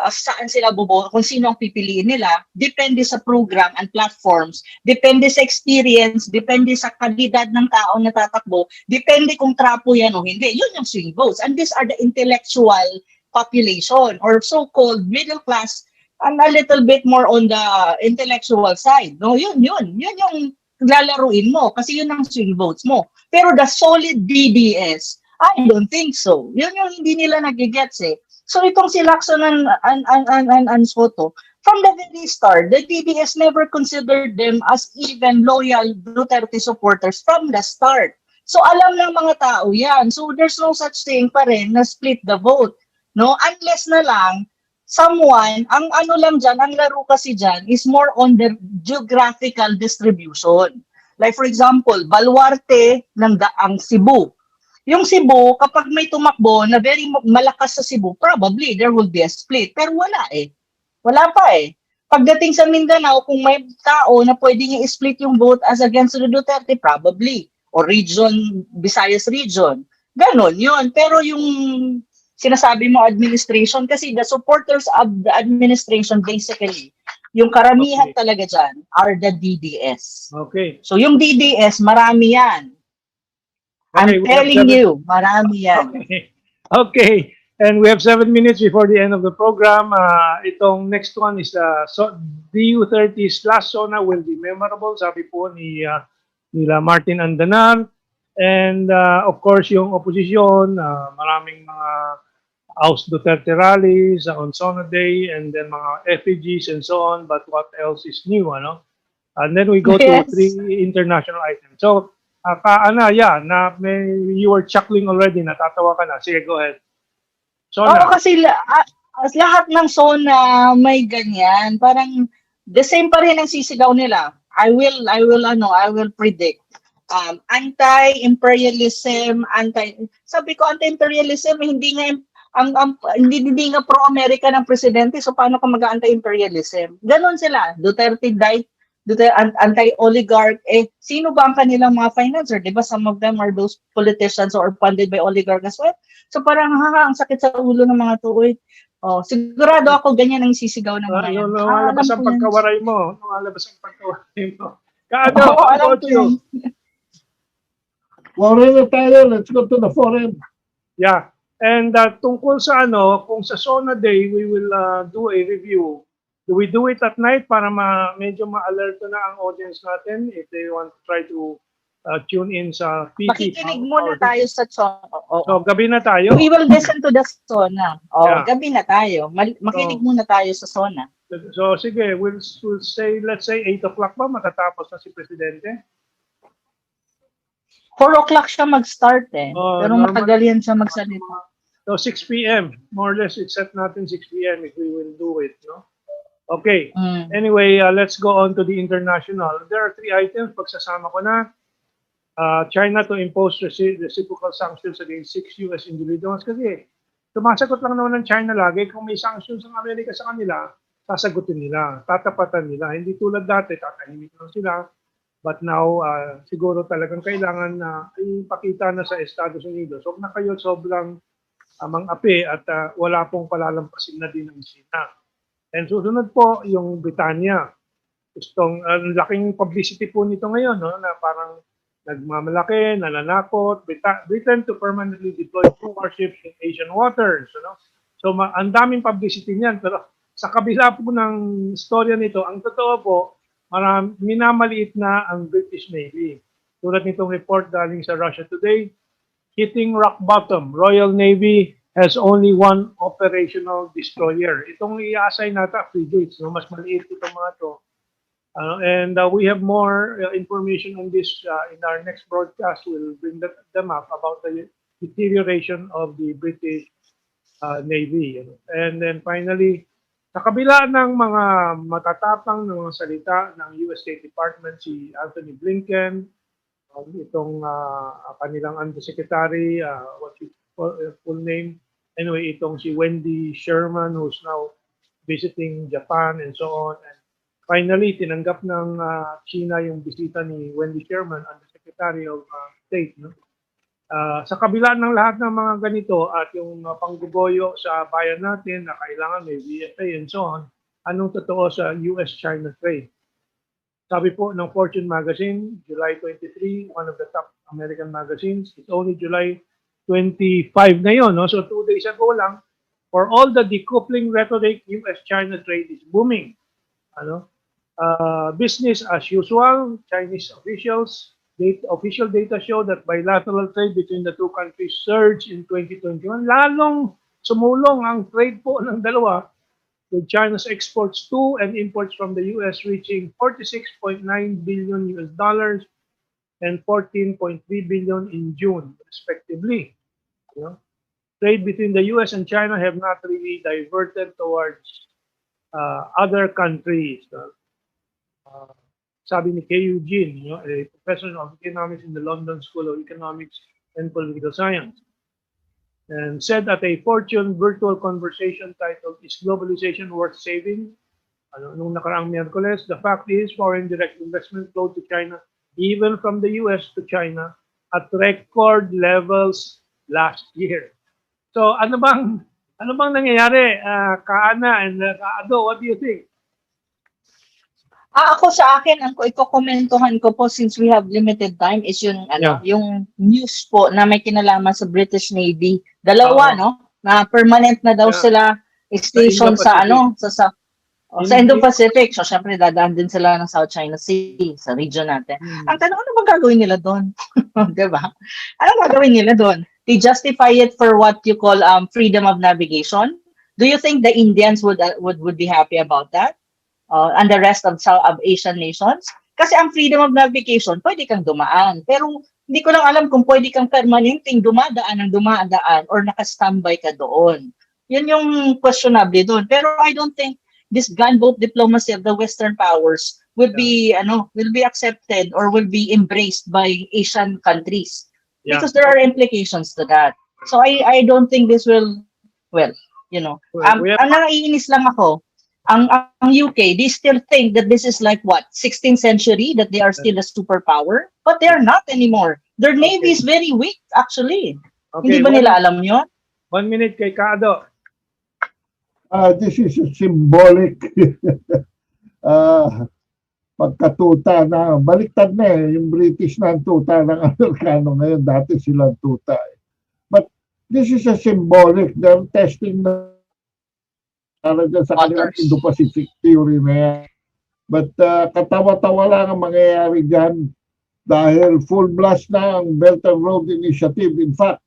saan sila buboto, kung sino ang pipiliin nila, depende sa program and platforms, depende sa experience, depende sa kalidad ng tao na tatakbo, depende kung trapo yan o hindi. Yun yung swing votes. And these are the intellectual population or so-called middle class and a little bit more on the intellectual side. No, yun yung lalaruin mo kasi yun ang swing votes mo. Pero the solid DDS, I don't think so. Yun yung hindi nila nagigets eh. So itong si Lacson and Soto, from the very start, the DDS never considered them as even loyal Duterte supporters from the start. So alam ng mga tao yan. So there's no such thing pa rin na split the vote. No? Unless na lang, someone, ang lang dyan, ang laro kasi dyan is more on the geographical distribution. Like for example, Baluarte ng ang Cebu. Yung Cebu, kapag may tumakbo na very malakas sa Cebu, probably there will be a split. Pero wala eh. Wala pa eh. Pagdating sa Mindanao, kung may tao na pwede niya i-split yung vote as against the Duterte, probably. Or region, Visayas region. Ganon yun. Pero yung sinasabi mo administration, kasi the supporters of the administration basically, yung karamihan talaga dyan are the DDS. Okay. So yung DDS, marami yan. I'm telling you, marami yan. Okay. And we have 7 minutes before the end of the program. Itong next one is DU30's last SONA will be memorable. Sabi po nila Martin Andanar. And of course, yung opposition, maraming mga House Duterte rallies on SONA Day, and then mga effigies and so on. But what else is new, ano? And then we go to 3 international items. So, you were chuckling already. Natatawa ka na. Sige, go ahead. SONA. Oo, kasi lahat ng SONA may ganyan. Parang the same pa rin ang sisigaw nila. I will predict. Anti-imperialism, sabi ko anti-imperialism, hindi nga pro-America ng presidente, so paano ka mag-anti-imperialism? Ganon sila. Duterte anti-oligarch. Sino ba ang kanilang mga financer? Diba some of them are those politicians or funded by oligarch as well? So parang ang sakit sa ulo ng mga to. Sigurado ako ganyan ang sisigaw ng mga yan. Lumalabas ang pagkawaray mo. Kaano, about you? Foreign na tayo. Let's go to the foreign. Yeah. And tungkol sa kung sa SONA Day, we will do a review. Do we do it at night para medyo ma-alert na ang audience natin if they want to try to tune in sa PT? Makikinig muna tayo sa SONA. So, gabi na tayo? We will listen to the SONA. Gabi na tayo. Makinig muna tayo sa SONA. So, sige, we'll say, let's say 8 o'clock ba matatapos na si Presidente? 4 o'clock siya mag-start pero matagal yan siya magsalita. So 6 p.m. More or less, it's set natin 6 p.m. if we will do it, no? Okay. Anyway, let's go on to the international. There are 3 items. Pagsasama ko na. China to impose reciprocal sanctions against 6 U.S. individuals. Kasi sumasagot lang naman ng China lagi. Kung may sanctions ng Amerika sa kanila, sasagutin nila, tatapatan nila. Hindi tulad dati, tatahimik lang sila. But now, siguro talagang kailangan na ipakita na sa Estados Unidos. Huwag na kayo sobrang mang-api at wala pong palalampasin na din ng China. And susunod po yung Britannia. Laking publicity po nito ngayon, no? Na parang nagmamalaki, nananakot. Britain to permanently deploy 2 warships in Asian waters. No? So ang daming publicity niyan. Pero sa kabila po ng storya nito, ang totoo po, minamaliit na ang British Navy. Tulad nitong report galing sa Russia Today, hitting rock bottom, Royal Navy has only 1 operational destroyer. Itong i-assign nata frigates, no? Mas maliit itong mga to. And we have more information on this in our next broadcast. We'll bring them up about the deterioration of the British Navy. And then finally, sa kabila ng mga matatapang ng mga salita ng US State Department, si Anthony Blinken, itong kanilang undersecretary, what's his full name? Anyway, itong si Wendy Sherman, who's now visiting Japan and so on. And finally, tinanggap ng China yung bisita ni Wendy Sherman, Undersecretary of State. No? Sa kabila ng lahat ng mga ganito at yung panggugoyo sa bayan natin na kailangan may VFA and so on, anong totoo sa US-China trade? Sabi po ng Fortune magazine, July 23, one of the top American magazines, it's only July 25 ngayon, no? So 2 days ago lang, for all the decoupling rhetoric, US-China trade is booming. Business as usual, Chinese officials, official data show that bilateral trade between the 2 countries surged in 2021. Lalong sumulong ang trade po ng dalawa, with China's exports to and imports from the US reaching $46.9 billion and $14.3 billion in June, respectively. Trade between the US and China have not really diverted towards other countries. Sabi ni Kay Eugene, a professor of economics in the London School of Economics and Political Science, and said at a Fortune virtual conversation titled, "Is Globalization Worth Saving?" Nung nakaraang Miyerkules, the fact is foreign direct investment flowed to China, even from the US to China, at record levels last year. So ano bang nangyayari? Kaana and Kaado, what do you think? Ako sa akin, ang iko-komentuhan ko po since we have limited time is yung yung news po na may kinalaman sa British Navy. Dalawa, no? na permanent na daw sila station sa sa Indo-Pacific. So, syempre, dadaan din sila ng South China Sea, sa region natin. Ang tanong, ano bang gagawin nila doon? Diba? Anong gagawin nila doon? They justify it for what you call freedom of navigation. Do you think the Indians would be happy about that? And the rest of Asian nations? Kasi ang freedom of navigation, pwede kang dumaan. Pero hindi ko lang alam kung pwede kang permanenteng dumadaan or naka-standby ka doon. Yun yung questionable doon. Pero I don't think this gunboat diplomacy of the Western powers will be accepted or will be embraced by Asian countries because there are implications to that. So I don't think this will, ang naiinis lang ako, ang UK, they still think that this is like what, 16th century, that they are still a superpower, but they are not anymore. Their navy is very weak actually. Hindi ba nila alam yun? 1 minute kay Kado. This is a symbolic pagkatuta na baliktad na yung British na ang tuta ng Amerikano ngayon, dati silang tuta but this is a symbolic, they're testing na sa kanilang Indo-Pacific theory na yan, but katawa-tawa lang ang mangyayari dyan dahil full blast na ang Belt and Road Initiative. In fact,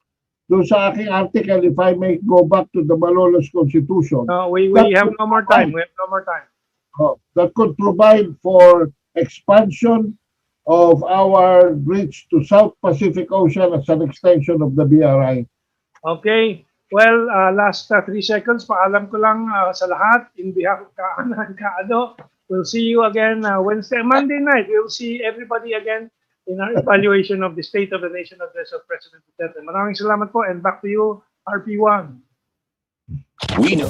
doon sa aking article, if I may go back to the Malolos Constitution. We have no more time. That could provide for expansion of our reach to South Pacific Ocean as an extension of the BRI. Okay. Well, last 3 seconds, paalam ko lang sa lahat in behalf of Kaana and Kaado. We'll see you again Monday night. We'll see everybody again in our evaluation of the State of the Nation address of President Duterte. Maraming salamat po and back to you, RP1. We know